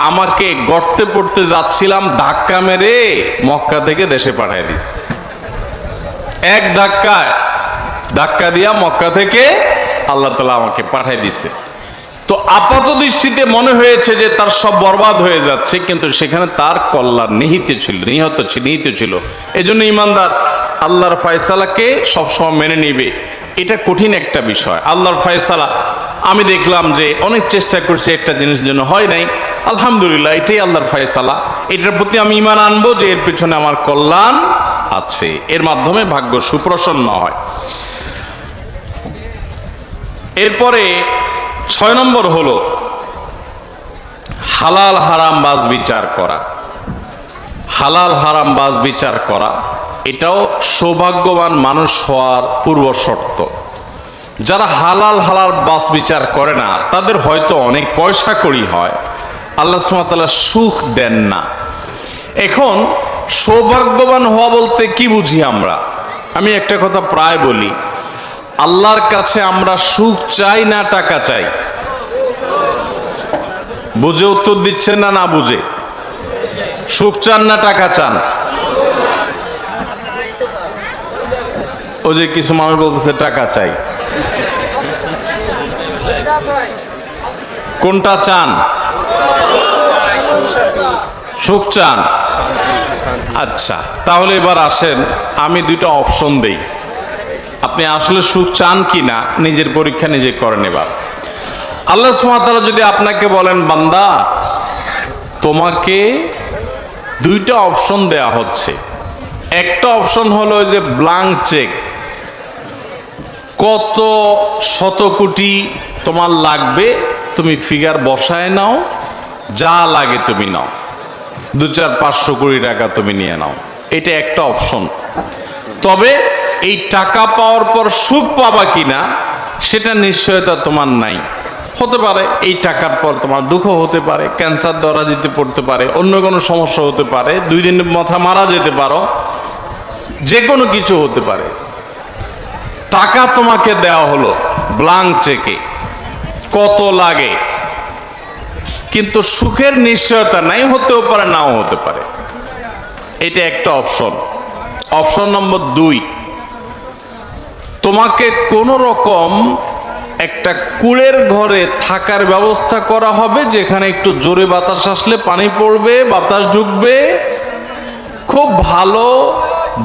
আমাকে গর্তে পড়তে যাচ্ছিলাম, ধাক্কা মেরে মক্কা থেকে দেশে পাঠিয়ে দিস। এক ধাক্কা দিয়া মক্কা থেকে আল্লাহ তাআলা আমাকে পাঠিয়ে দিছে। তো আপাত দৃষ্টিতে মনে হয়েছে যে তার সব বরবাদ হয়ে যাচ্ছে, কিন্তু সেখানে তার কল্যাণ নিহিত ছিল। এই জন্য ইমানদার আল্লাহর ফয়সালাকে সবসময় মেনে নিবে। এটা কঠিন একটা বিষয়, আল্লাহর ফয়সালা। আমি দেখলাম যে অনেক চেষ্টা করছি, একটা জিনিস জন্য হয় নাই। আলহামদুলিল্লাহ, এটাই আল্লাহর ফয়সালা। এটার প্রতি আমি ঈমান আনবো যে এর পেছনে আমার কল্যাণ আছে, এর মাধ্যমে ভাগ্য সুপ্রসন্ন হয়। এরপরে 6 নম্বর হলো হালাল হারাম বাজ বিচার করা। হালাল হারাম বাজ বিচার করা এটাও সৌভাগ্যবান মানুষ হওয়ার পূর্ব শর্ত। যারা হালাল বাজ বিচার করে না, তাদের হয়তো অনেক পয়সা কড়ি হয়, আল্লাহ সুবহানাহু ওয়া তাআলা সুখ দেন না। এখন সৌভাগ্যবান হওয়া বলতে কি বুঝি আমরা? আমি একটা কথা প্রায় বলি, আল্লাহর কাছে আমরা সুখ চাই না টাকা চাই? বুঝে উত্তর দিচ্ছেন না? না বুঝে? সুখ চান না টাকা চান? ও যে কিছু মানুষ বলতেছে টাকা চাই, কোনটা চান? সুখ চান? আচ্ছা, তাহলে এবার আসেন, আমি 2টা অপশন দেই, আপনি আসলে সুখ চান কি না নিজের পরীক্ষা নিজে করেন। এবার আল্লাহ সুবহানাহু ওয়া তাআলা যদি আপনাকে বলেন, বান্দা, তোমাকে 2টা অপশন দেয়া হচ্ছে। একটা অপশন হলো যে ব্ল্যাঙ্ক চেক, কত শত কোটি তোমার লাগবে তুমি ফিগার বসায় নাও, যা লাগে তুমি নাও, 2-4-500 কোটি টাকা তুমি নিয়ে নাও। এটা একটা অপশন। তবে এই টাকা পাওয়ার পর সুখ পাবা কিনা সেটা নিশ্চয়তা তোমার নাই। হতে পারে এই টাকার পর তোমার দুঃখ হতে পারে, ক্যান্সার ধরা দিতে পড়তে পারে, অন্য কোনো সমস্যা হতে পারে, 2 দিনের মাথা মারা যেতে পারো, যে কোনো কিছু হতে পারে। টাকা তোমাকে দেওয়া হলো ব্ল্যাঙ্ক চেকে, কত লাগে, কিন্তু সুখের নিশ্চয়তা নাই, হতেও পারে নাও হতে পারে। এটা একটা অপশন। অপশন নম্বর 2, তোমাকে কোনো রকম একটা কুড়ের ঘরে থাকার ব্যবস্থা করা হবে, যেখানে একটু জোরে বাতাস আসলে পানি পড়বে, বাতাস ঢুকবে, খুব ভালো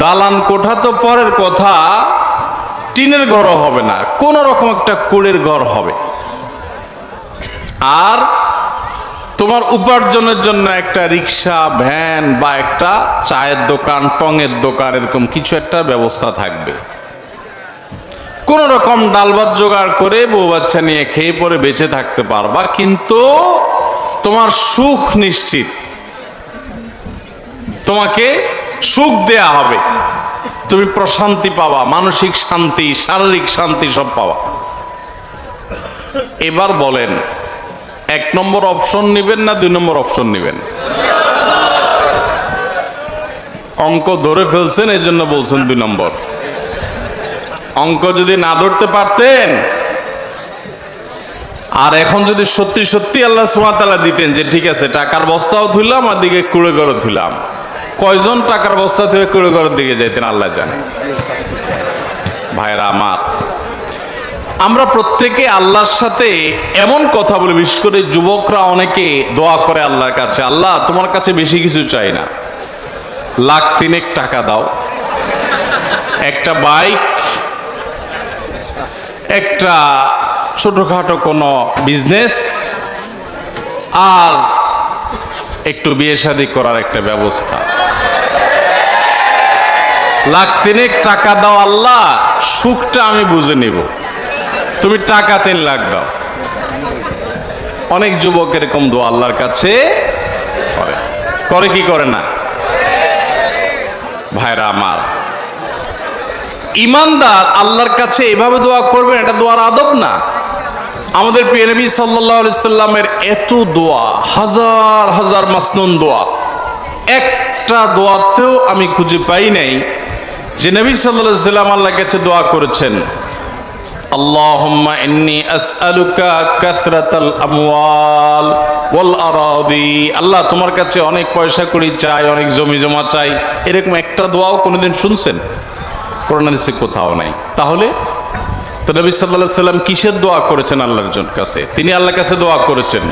দালান কোঠা তো পরের কথা, টিনের ঘরও হবে না, কোনো রকম একটা কুড়ের ঘর হবে। আর তোমার উপার্জনের জন্য একটা রিক্সা, ভ্যান বা একটা চায়ের দোকান, টঙের দোকান, এরকম কিছু একটা ব্যবস্থা থাকবে। কোন রকম ডাল ভাত জোগাড় করে বউ বাচ্চা নিয়ে খেয়ে পরে বেঁচে থাকতে পারবা, কিন্তু তোমার সুখ নিশ্চিত, তোমাকে সুখ দেয়া হবে, তুমি প্রশান্তি পাবা, মানসিক শান্তি, শারীরিক শান্তি সব পাবা। এবার বলেন, 1 নম্বর অপশন নিবেন না 2 নম্বর অপশন নিবেন? অঙ্ক ধরে ফেলছেন, এই জন্য বলছেন 2 নম্বর। অঙ্ক যদি না ধরতে পারতেন, আর এখন যদি সত্যি সত্যি আল্লাহ সুবহানাহু ওয়া তাআলা দিতেন যে ঠিক আছে টাকার বস্তাও ধুলাম আর দিকে কুড়ে ঘর ধুলাম, কয়জন টাকার বস্তা থেকে কুড়ে ঘরের দিকে যেতেন আল্লাহ জানে। ভাইরা আমার, আমরা প্রত্যেকে আল্লাহর সাথে এমন কথা বলে, বিশেষ করে যুবকরা অনেকে দোয়া করে আল্লাহর কাছে, আল্লাহ তোমার কাছে বেশি কিছু চাই না, 1,03,000 টাকা দাও, একটা বাইক, একটা ছোটখাটো কোনো বিজনেস, আর একটু বিয়ে শাদী করার একটা ব্যবস্থা। 1,03,000 টাকা দাও আল্লাহ, সুখটা আমি বুঝে নিব, তুমি টাকা 3 লাখ দাও। অনেক যুবক এরকম দোয়া আল্লাহর কাছে করে কি করে না? ভাইরা আমার, ইমানদার আল্লাহর কাছে এভাবে দোয়া করবেন, এটা দোয়ার আদব না। আমাদের প্রিয় নবী সাল্লাল্লাহু আলাইহি সাল্লামের এত দোয়া, হাজার হাজার মাসনুন দোয়া, একটা দোয়াতেও আমি খুঁজে পাই নাই যে নবী সাল্লাল্লাহু আলাইহি সাল্লাম আল্লাহর কাছে দোয়া করেছেন আল্লাহুম্মা ইন্নী আসআলুকা কাসরাতাল আমওয়াল ওয়াল আরাদি, আল্লাহ তোমার কাছে অনেক পয়সা কড়ি চাই, অনেক জমি জমা চাই, এরকম একটা দোয়াও কোনোদিন শুনছেন? কোরআন হাদিসে কোথাও নাই। তাহলে তো নবী সাল্লাল্লাহু আলাইহি সাল্লাম কিসের দোয়া করেছেন আল্লাহর কাছে? তিনি আল্লাহর কাছে দোয়া করেছেন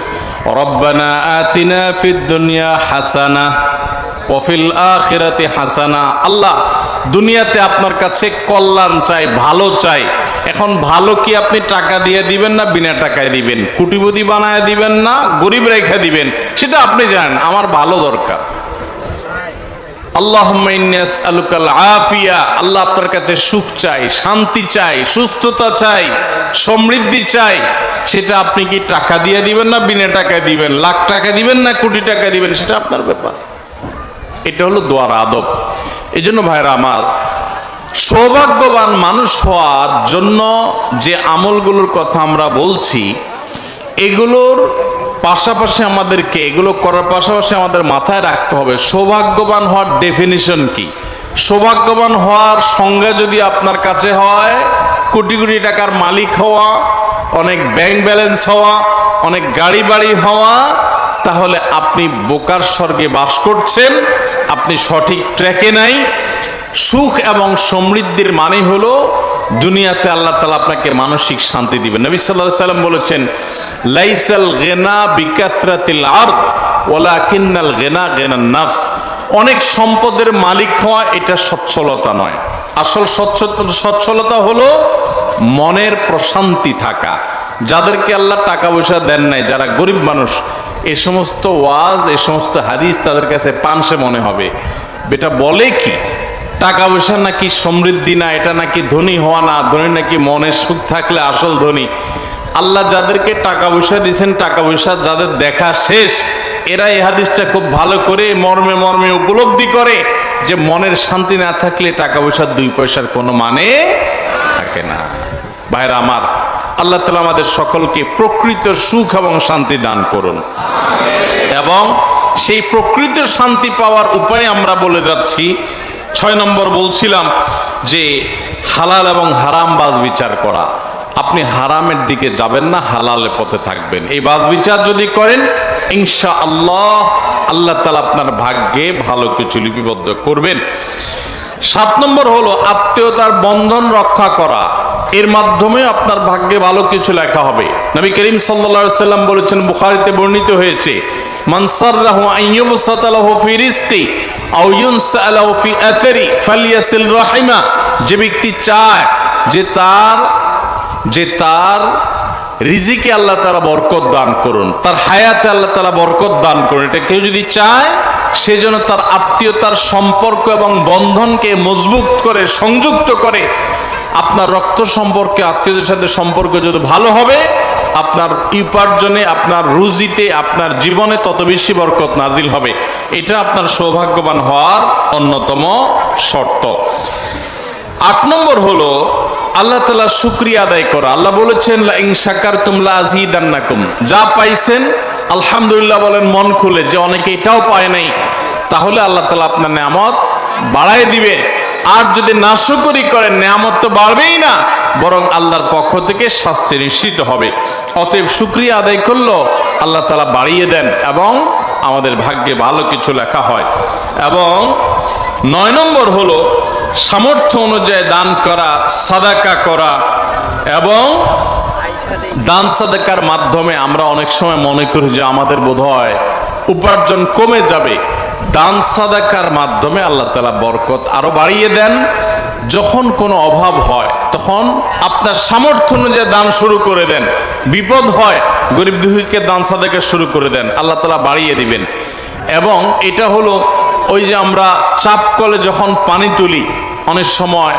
রব্বানা আতিনা ফিদ দুনিয়া হাসানা ওয়া ফিল আখিরাতি হাসানা, আল্লাহ দুনিয়াতে আপনার কাছে কল্যাণ চাই, ভালো চাই। এখন ভালো কি আপনি টাকা দিয়ে দিবেন না বিনা টাকায় দিবেন, কোটিপতি বানায় দিবেন না গরিব রেখে দিবেন, সেটা আপনি জানেন, আমার ভালো দরকার। আল্লাহুম্মা ইন্নী আসআলুকাল আফিয়া, আল্লাহ আপনার কাছে সুখ চাই, শান্তি চাই, সুস্থতা চাই, সমৃদ্ধি চাই। সেটা আপনি কি টাকা দিয়ে দিবেন না বিনা টাকায় দিবেন, লাখ টাকা দিবেন না কোটি টাকা দিবেন, সেটা আপনার ব্যাপার। এটা হলো দোয়ার আদব। এই জন্য ভাইরা আমার, সৌভাগ্যবান মানুষ হওয়ার জন্য যে আমলগুলোর কথা আমরা বলছি, এগুলোর পাশাপাশি আমাদেরকে, এগুলো করার পাশাপাশি আমাদের মাথায় রাখতে হবে সৌভাগ্যবান হওয়ার ডেফিনিশন কি। সৌভাগ্যবান হওয়ার সংজ্ঞা যদি আপনার কাছে হয় কোটি কোটি টাকার মালিক হওয়া, অনেক ব্যাংক ব্যালেন্স হওয়া, অনেক গাড়ি বাড়ি হওয়া, তাহলে আপনি বোকার স্বর্গে বাস করছেন, আপনি সঠিক ট্র্যাকে নাই। সুখ এবং সমৃদ্ধির মানে হলো দুনিয়াতে আল্লাহ তাআলা আপনাকে মানসিক শান্তি দিবেন। নবী সাল্লাল্লাহু আলাইহি সাল্লাম বলেছেন লাইসাল গিনা বিকাসরাতিল আরদ ওয়ালাকিন্নাল গিনা গিনান নাফস, অনেক সম্পদের মালিক হওয়া এটা সচ্ছলতা নয়, আসল সচ্ছলতা হলো মনের প্রশান্তি থাকা। যাদেরকে আল্লাহ টাকা পয়সা দেন নাই, যারা গরিব মানুষ, এই সমস্ত ওয়াজ, এই সমস্ত হাদিস তাদের কাছে পানসে মনে হবে। বেটা বলে কি টাকা পয়সা নাকি সমৃদ্ধি না, এটা নাকি ধনী হওয়া না, ধনী নাকি মনের সুখ থাকলে আসল ধনী। আল্লাহ যাদেরকে টাকা পয়সা দিয়েছেন, টাকা পয়সা যাদের দেখা শেষ, এরা এই হাদিসটা খুব ভালো করে মর্মে মর্মে উপলব্ধি করে যে মনের শান্তি না থাকলে টাকা পয়সার 2 পয়সার কোনো মানে থাকে না। ভাইরা আমার, আল্লাহ তাআলা আমাদের সকলকে প্রকৃত সুখ এবং শান্তি দান করুন। এবং সেই প্রকৃত শান্তি পাওয়ার উপায় আমরা বলে যাচ্ছি। 6 নম্বর বলছিলাম যে হালাল এবং হারাম বাজ বিচার করা। আপনি হারামের দিকে যাবেন না, হালালের পথে থাকবেন। এই বাজ বিচার যদি করেন, ইনশাআল্লাহ আল্লাহ তাআলা আপনার ভাগ্যে ভালো কিছু লিপিবদ্ধ করবেন। 7 নম্বর হলো আত্মীয়তার বন্ধন রক্ষা করা। এর মাধ্যমে আপনার ভাগ্যে ভালো কিছু লেখা হবে। নবী করিম সাল্লাল্লাহু আলাইহি সাল্লাম বলেছেন, বুখারীতে বর্ণিত হয়েছে, মান সাররাহু আন ইউবসাতা লাহু ফি রিজকি আও ইউনসা লাহু ফি আথরি ফালইয়াসিল রাহিমা, যে ব্যক্তি চায় যে তার রিজিকে আল্লাহ তাআলা বরকত দান করুন, তার হায়াতে আল্লাহ তাআলা বরকত দান করুন, এটা কেউ যদি চায়, সেজন্য তার আত্মীয়তার সম্পর্ক এবং বন্ধনকে মজবুত করে, সংযুক্ত করে আপনার রক্ত সম্পর্কে, আত্মীয়দের সাথে সম্পর্ক যত ভালো হবে, আপনার উপার্জনে, আপনার রুজিতে, আপনার জীবনে তত বেশি বরকত নাজিল হবে। এটা আপনার সৌভাগ্যবান হওয়ার অন্যতম শর্ত। 8 নম্বর হলো আল্লাহ তাআলার শুকরিয়া আদায় করা। আল্লাহ বলেছেন, লা ইন শাকারতুম লা আযীদান্নাকুম। যা পাইছেন আলহামদুলিল্লাহ বলেন মন খুলে, যে অনেকে এটাও পায় নাই, তাহলে আল্লাহ তাআলা আপনার নেয়ামত বাড়ায় দিবেন। আর যদি নাশুকরি করেন, নেয়ামত তো বাড়বেই না, বরং আল্লাহর পক্ষ থেকে শাস্তি নিশ্চিত হবে। অতএব শুকরিয়া আদায় করলো আল্লাহ তাআলা বাড়িয়ে দেন এবং আমাদের ভাগ্যে ভালো কিছু লেখা হয়। এবং 9 নম্বর হলো সামর্থ্য অনুযায়ী দান করা, সাদাকা করা। এবং দান সাদাকার মাধ্যমে আমরা অনেক সময় মনে করি যে আমাদের বোধহয় উপার্জন কমে যাবে। দান সাদাকার মাধ্যমে আল্লাহ তাআলা বরকত আরো বাড়িয়ে দেন। যখন কোনো অভাব হয় তখন আপনার সামর্থ্য অনুযায়ী দান শুরু করে দেন। বিপদ হয়, গরিব দুঃখীকে দান সাদাকা শুরু করে দেন, আল্লাহ তাআলা বাড়িয়ে দিবেন। এবং এটা হলো ওই যে আমরা চাপ কলে যখন পানি তুলি, অনেক সময়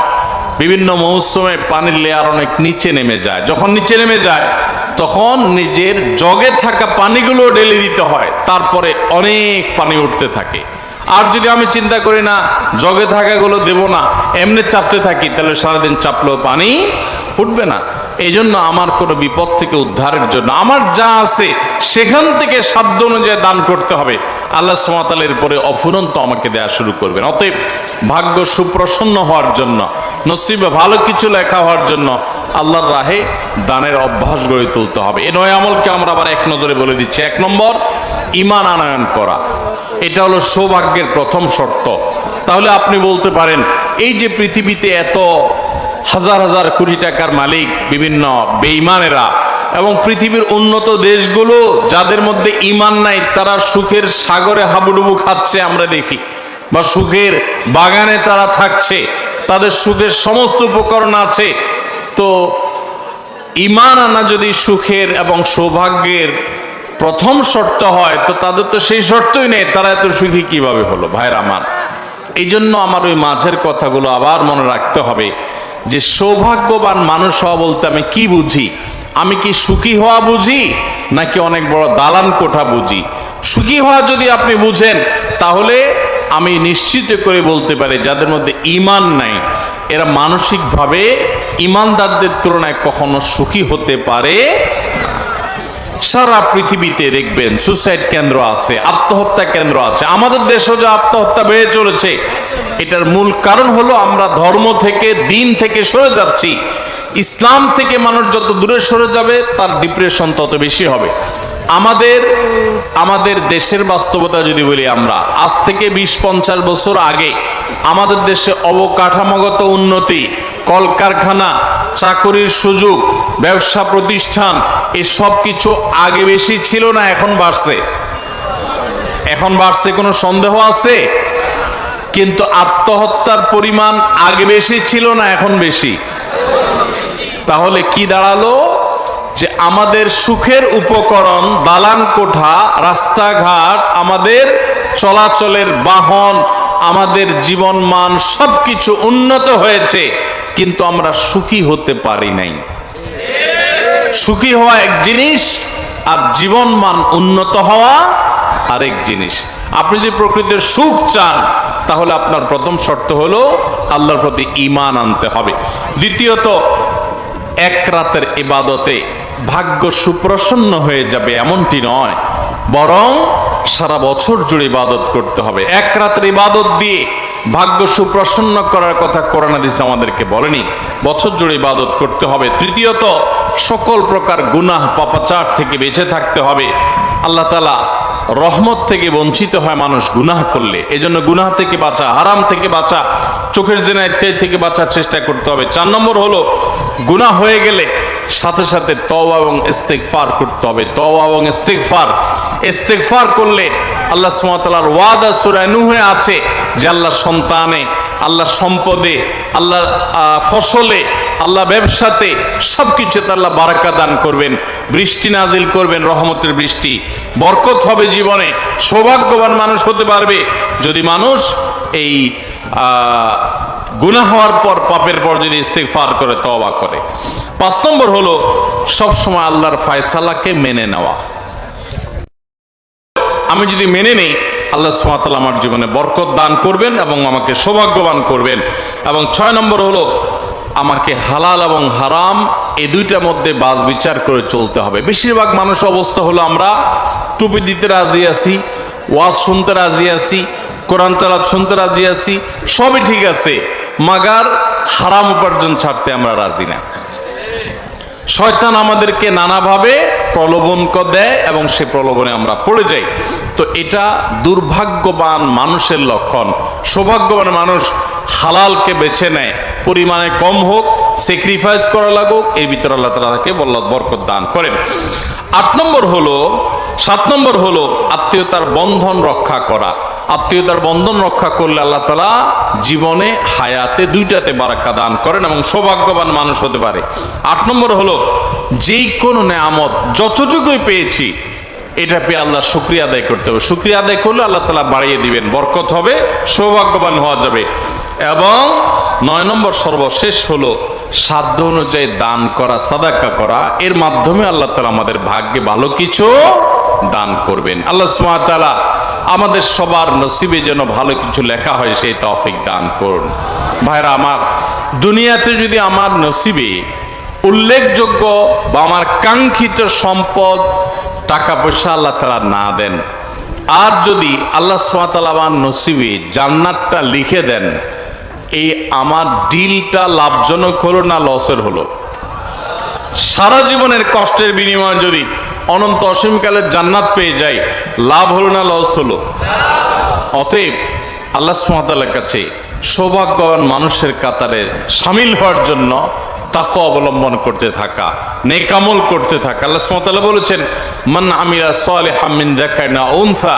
বিভিন্ন মৌসুমে পানির লেয়ার অনেক নিচে নেমে যায়। যখন নিচে নেমে যায় তখন নিজের জগে থাকা পানিগুলো ঢেলে দিতে হয়, তারপরে অনেক পানি উঠতে থাকে। আর যদি আমি চিন্তা করি না জগে থাকাগুলো দেব না, এমনি চাপতে থাকি, তাহলে সারাদিন চাপলেও পানি উঠবে না। এই জন্য আমার কোনো বিপদ থেকে উদ্ধারের জন্য আমার যা আছে সেখান থেকে সাধ্য অনুযায়ী দান করতে হবে। আল্লাহ সুবহানাহু ওয়া তাআলার পরে অফুরন্ত আমাকে দেয়া শুরু করবেন। অতএব ভাগ্য সুপ্রসন্ন হওয়ার জন্য, নসিবে ভালো কিছু লেখা হওয়ার জন্য আল্লাহর রাহে দানের অভ্যাস গড়ে তুলতে হবে। এই 9 আমলকে আমরা আবার এক নজরে বলে দিচ্ছি। 1 নম্বর, ঈমান আনয়ন করা। এটা হলো সৌভাগ্যের প্রথম শর্ত। তাহলে আপনি বলতে পারেন, এই যে পৃথিবীতে এত হাজার হাজার কোটি টাকার মালিক বিভিন্ন বেঈমানেরা, এবং পৃথিবীর উন্নত দেশগুলো যাদের মধ্যে ঈমান নাই, তারা সুখের সাগরে হাবুডুবু খাচ্ছে আমরা দেখি, বা সুখের বাগানে তারা থাকছে, তাদের সুখের সমস্ত উপকরণ আছে। তো ঈমান আনা যদি সুখের এবং সৌভাগ্যের প্রথম শর্ত হয়, তো তাদের তো সেই শর্তই নেই, তারা এত সুখী কিভাবে হলো? ভাইরা আমার, এই জন্য আমার ওই মাঝের কথাগুলো আবার মনে রাখতে হবে যে সৌভাগ্যবান মানুষ হওয়া বলতে আমি কি বুঝি? আমি কি সুখী হওয়া বুঝি, নাকি অনেক বড় দালান কোঠা বুঝি? সুখী হওয়া যদি আপনি বুঝেন, তাহলে আমি নিশ্চিত করে বলতে পারি যাদের মধ্যে ঈমান নাই, এরা মানসিকভাবে ঈমানদারদের তুলনায় কখনো সুখী হতে পারে। সারা পৃথিবীতে দেখবেন সুসাইড কেন্দ্র আছে, আত্মহত্যা কেন্দ্র আছে। আমাদের দেশেও যে আত্মহত্যা বেড়ে চলেছে, এটার মূল কারণ হলো আমরা ধর্ম থেকে, দিন থেকে সরে যাচ্ছি। ইসলাম থেকে মানুষ যত দূরে সরে যাবে, তার ডিপ্রেশন তত বেশি হবে। আমাদের দেশের বাস্তবতা যদি বলি, আমরা আজ থেকে 20-50 বছর আগে আমাদের দেশে অবকাঠামোগত উন্নতি, কলকারখানা, চাকরির সুযোগ, ব্যবসা প্রতিষ্ঠান, এসব কিছু আগে বেশি ছিল না, এখন বাড়ছে। এখন বাড়ছে, কোনো সন্দেহ আছে? কিন্তু আত্মহত্যার পরিমাণ আগে বেশি ছিল না, এখন বেশি। তাহলে কি দাঁড়ালো? যে আমাদের সুখের উপকরণ, দালান কোঠা, রাস্তাঘাট, আমাদের চলাচলের বাহন, আমাদের জীবন মান সবকিছু উন্নত হয়েছে, কিন্তু আমরা সুখী হতে পারি নাই। সুখী হওয়া এক জিনিস, আর জীবন মান উন্নত হওয়া আরেক জিনিস। আপনি যদি প্রকৃতির সুখ চান, তাহলে আপনার প্রথম শর্ত হলো আল্লাহর প্রতি ঈমান আনতে হবে। দ্বিতীয়ত, এক রাতের ইবাদতে ভাগ্য সুপ্রসন্ন হয়ে যাবে এমনটি নয়, বরং সারা বছর জুড়ে ইবাদত করতে হবে। এক রাতের ইবাদত দিয়ে ভাগ্য সুপ্রসন্ন করার কথা কোরআন হাদিস আমাদেরকে বলেনি, বছর জুড়ে ইবাদত করতে হবে। তৃতীয়ত, সকল প্রকার গুনাহ পাপাচার থেকে বেঁচে থাকতে হবে। আল্লাহ তাআলা রহমত থেকে বঞ্চিত হয় মানুষ গুনাহ করলে। এজন্য গুনাহ থেকে বাঁচা, হারাম থেকে বাঁচা, চোখের জিনা ইত্যাদি থেকে বাঁচার চেষ্টা করতে হবে। 4 নম্বর হলো, গুনাহ হয়ে গেলে সাথে সাথে তওবা এবং ইস্তিগফার করতে হবে। তওবা এবং ইস্তিগফার করলে আল্লাহ সুবহানাহু ওয়া তাআলার ওয়াদা সূরা নূহে আছে যে আল্লাহর সন্তানে, আল্লাহর সম্পদে, আল্লাহর ফসলে, আল্লাহ ব্যবসাতে, সবকিছুতে আল্লাহ বারাকা দান করবেন, বৃষ্টি নাজিল করবেন, রহমতের বৃষ্টি, বরকত হবে জীবনে। সৌভাগ্যবান মানুষ হতে পারবে যদি মানুষ এই গুনাহ হওয়ার পর, পাপের পর যদি ইস্তিগফার করে, তওবা করে। 5 নম্বর হলো সবসময় আল্লাহর ফয়সালাকে মেনে নেওয়া। আমি যদি মেনে নেই, আল্লাহ সুবহানাহু ওয়া তাআলা আমার জীবনে বরকত দান করবেন এবং আমাকে সৌভাগ্যবান করবেন। এবং 6 নম্বর হলো আমাকে হালাল এবং হারাম এই দুইটার মধ্যে বাছ বিচার করে চলতে হবে। বেশিরভাগ মানুষ অবস্থা হলো আমরা টুপি দিতে রাজি আছি, ওয়াজ শুনতে রাজি আছি, কোরআন তেলাওয়াত শুনতে রাজি আছি, সবই ঠিক আছে, মাগার হারাম উপার্জন ছাড়তে আমরা রাজি না। শয়তান আমাদেরকে নানাভাবে প্রলোভন দেয় এবং সে প্রলোভনে আমরা পড়ে যাই। তো এটা দুর্ভাগ্যবান মানুষের লক্ষণ। সৌভাগ্যবান মানুষ হালালকে বেছে নেয়, পরিমাণে কম হোক, স্যাক্রিফাইস করা লাগুক, এর ভিতরে আল্লাহ তাআলা তাকে বরকত দান করেন। 7 নম্বর হলো আত্মীয়তার বন্ধন রক্ষা করা। আত্মীয়তার বন্ধন রক্ষা করলে আল্লাহ তাআলা জীবনে হায়াতে দুইটাতে বারাকা দান করেন এবং সৌভাগ্যবান মানুষ হতে পারে। 8 নম্বর হলো যেই কোনো নেয়ামত যতটুকুই পেয়েছি এটা পেয়ে আল্লাহর শুকরিয়া আদায় করতে হবে। শুকরিয়া আদায় করলে আল্লাহ তাআলা বাড়িয়ে দিবেন, বরকত হবে, সৌভাগ্যবান হওয়া যাবে। এবং 9 নম্বর সর্বশেষ হলো সাধ্য অনুযায়ী দান করা, সাদাকা করা। এর মাধ্যমে আল্লাহ তাআলা আমাদের ভাগ্যে ভালো কিছু দান করবেন। আল্লাহ সুবহানাহু ওয়া তাআলা আমাদের সবার নসিবে যেন ভালো কিছু লেখা হয় সেই তৌফিক দান করুন। ভাইরা আমার, দুনিয়াতে যদি আমার নসিবে উল্লেখযোগ্য বা আমার কাঙ্ক্ষিত সম্পদ, টাকা পয়সা আল্লাহ তাআলা না দেন, আর যদি আল্লাহ সুবহানাহু ওয়া তাআলা আমার নসিবে জান্নাতটা লিখে দেন, এই আমার ডিলটা লাভজনক হলো না লসের হলো? সারা জীবনের কষ্টের বিনিময়ে যদি অনন্ত অসীমকালের জান্নাত পেয়ে যাই, লাভ হলো না লস হলো? অতএব আল্লাহ সুবহানাহু ওয়া তাআলার কাছে সৌভাগ্যবান মানুষের কাতারে শামিল হওয়ার জন্য তাকওয়া অবলম্বন করতে থাকা, নেক আমল করতে থাকা। আল্লাহ সুবহানাহু ওয়া তাআলা বলেছেন, মান আমিলা সালিহাম মিন যাকারিন আও উনসা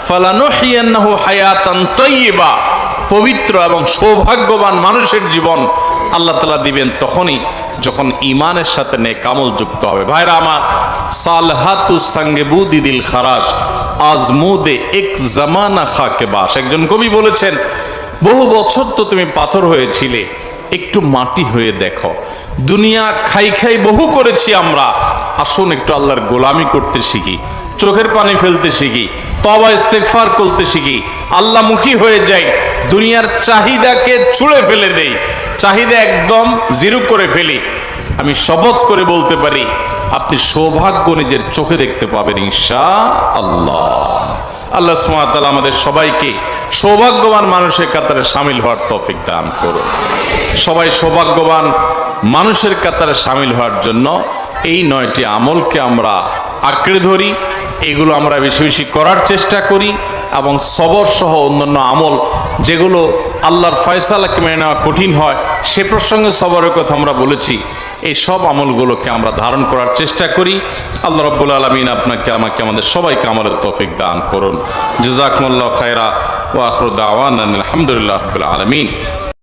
ফালানুহইয়ান্নাহু হায়াতান তাইয়্যিবা। পবিত্র এবং সৌভাগ্যবান মানুষের জীবন আল্লাহ তাআলা দিবেন তখনই যখন ঈমানের সাথে নেক আমল যুক্ত হবে। ভাইরা আমার, সালহাতু সঙ্গে বুদি দিল খারাস আজমুদে এক জামানা খাকে বাস। একজন কবি বলেছেন, বহু বছর তো তুমি পাথর হয়েছিলে, একটু মাটি হয়ে দেখো। দুনিয়া খাই খাই বহু করেছি আমরা, আসুন একটু আল্লাহর গোলামি করতে শিখি, চোখের পানি ফেলতে শিখি, তওবা ইস্তেগফার করতে শিখি, আল্লাহমুখী হয়ে যাই, দুনিয়ার চাহিদাকে ছুঁড়ে ফেলে দেই, চাহিদা একদম জিরো করে ফেলি। আমি শপথ করে বলতে পারি, আপনি সৌভাগ্য নিজের চোখে দেখতে পাবেন ইনশাআল্লাহ। আল্লাহ সুবহানাহু ওয়া তাআলা আমাদের সবাইকে সৌভাগ্যবান মানুষের কাতারে শামিল হওয়ার তৌফিক দান করুন। সবাই সৌভাগ্যবান মানুষের কাতারে শামিল হওয়ার জন্য এই 9টি আমলকে আমরা আঁকড়ে ধরি, এগুলো আমরা বেশি বেশি করার চেষ্টা করি এবং সবর সহ অন্যান্য আমল যেগুলো আল্লাহর ফয়সালাকে মেনে নেওয়া কঠিন হয়, সে প্রসঙ্গে সবরের কথা আমরা বলেছি। এই সব আমলগুলোকে আমরা ধারণ করার চেষ্টা করি। আল্লাহ রাব্বুল আলামিন আপনাকে আমাকে আমাদের সবাইকে আমলের তৌফিক দান করুন। জাযাকুমুল্লাহু খায়রা ওয়া আখিরু দাওয়ানা আলহামদুলিল্লাহি রাব্বিল আলামিন।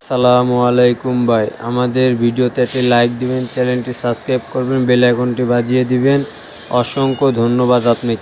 আসসালামু আলাইকুম ভাই, আমাদের ভিডিওতে একটি লাইক দিবেন, চ্যানেলটি সাবস্ক্রাইব করবেন, বেল আইকনটি বাজিয়ে দিবেন। অসংখ্য ধন্যবাদ আপনাকে।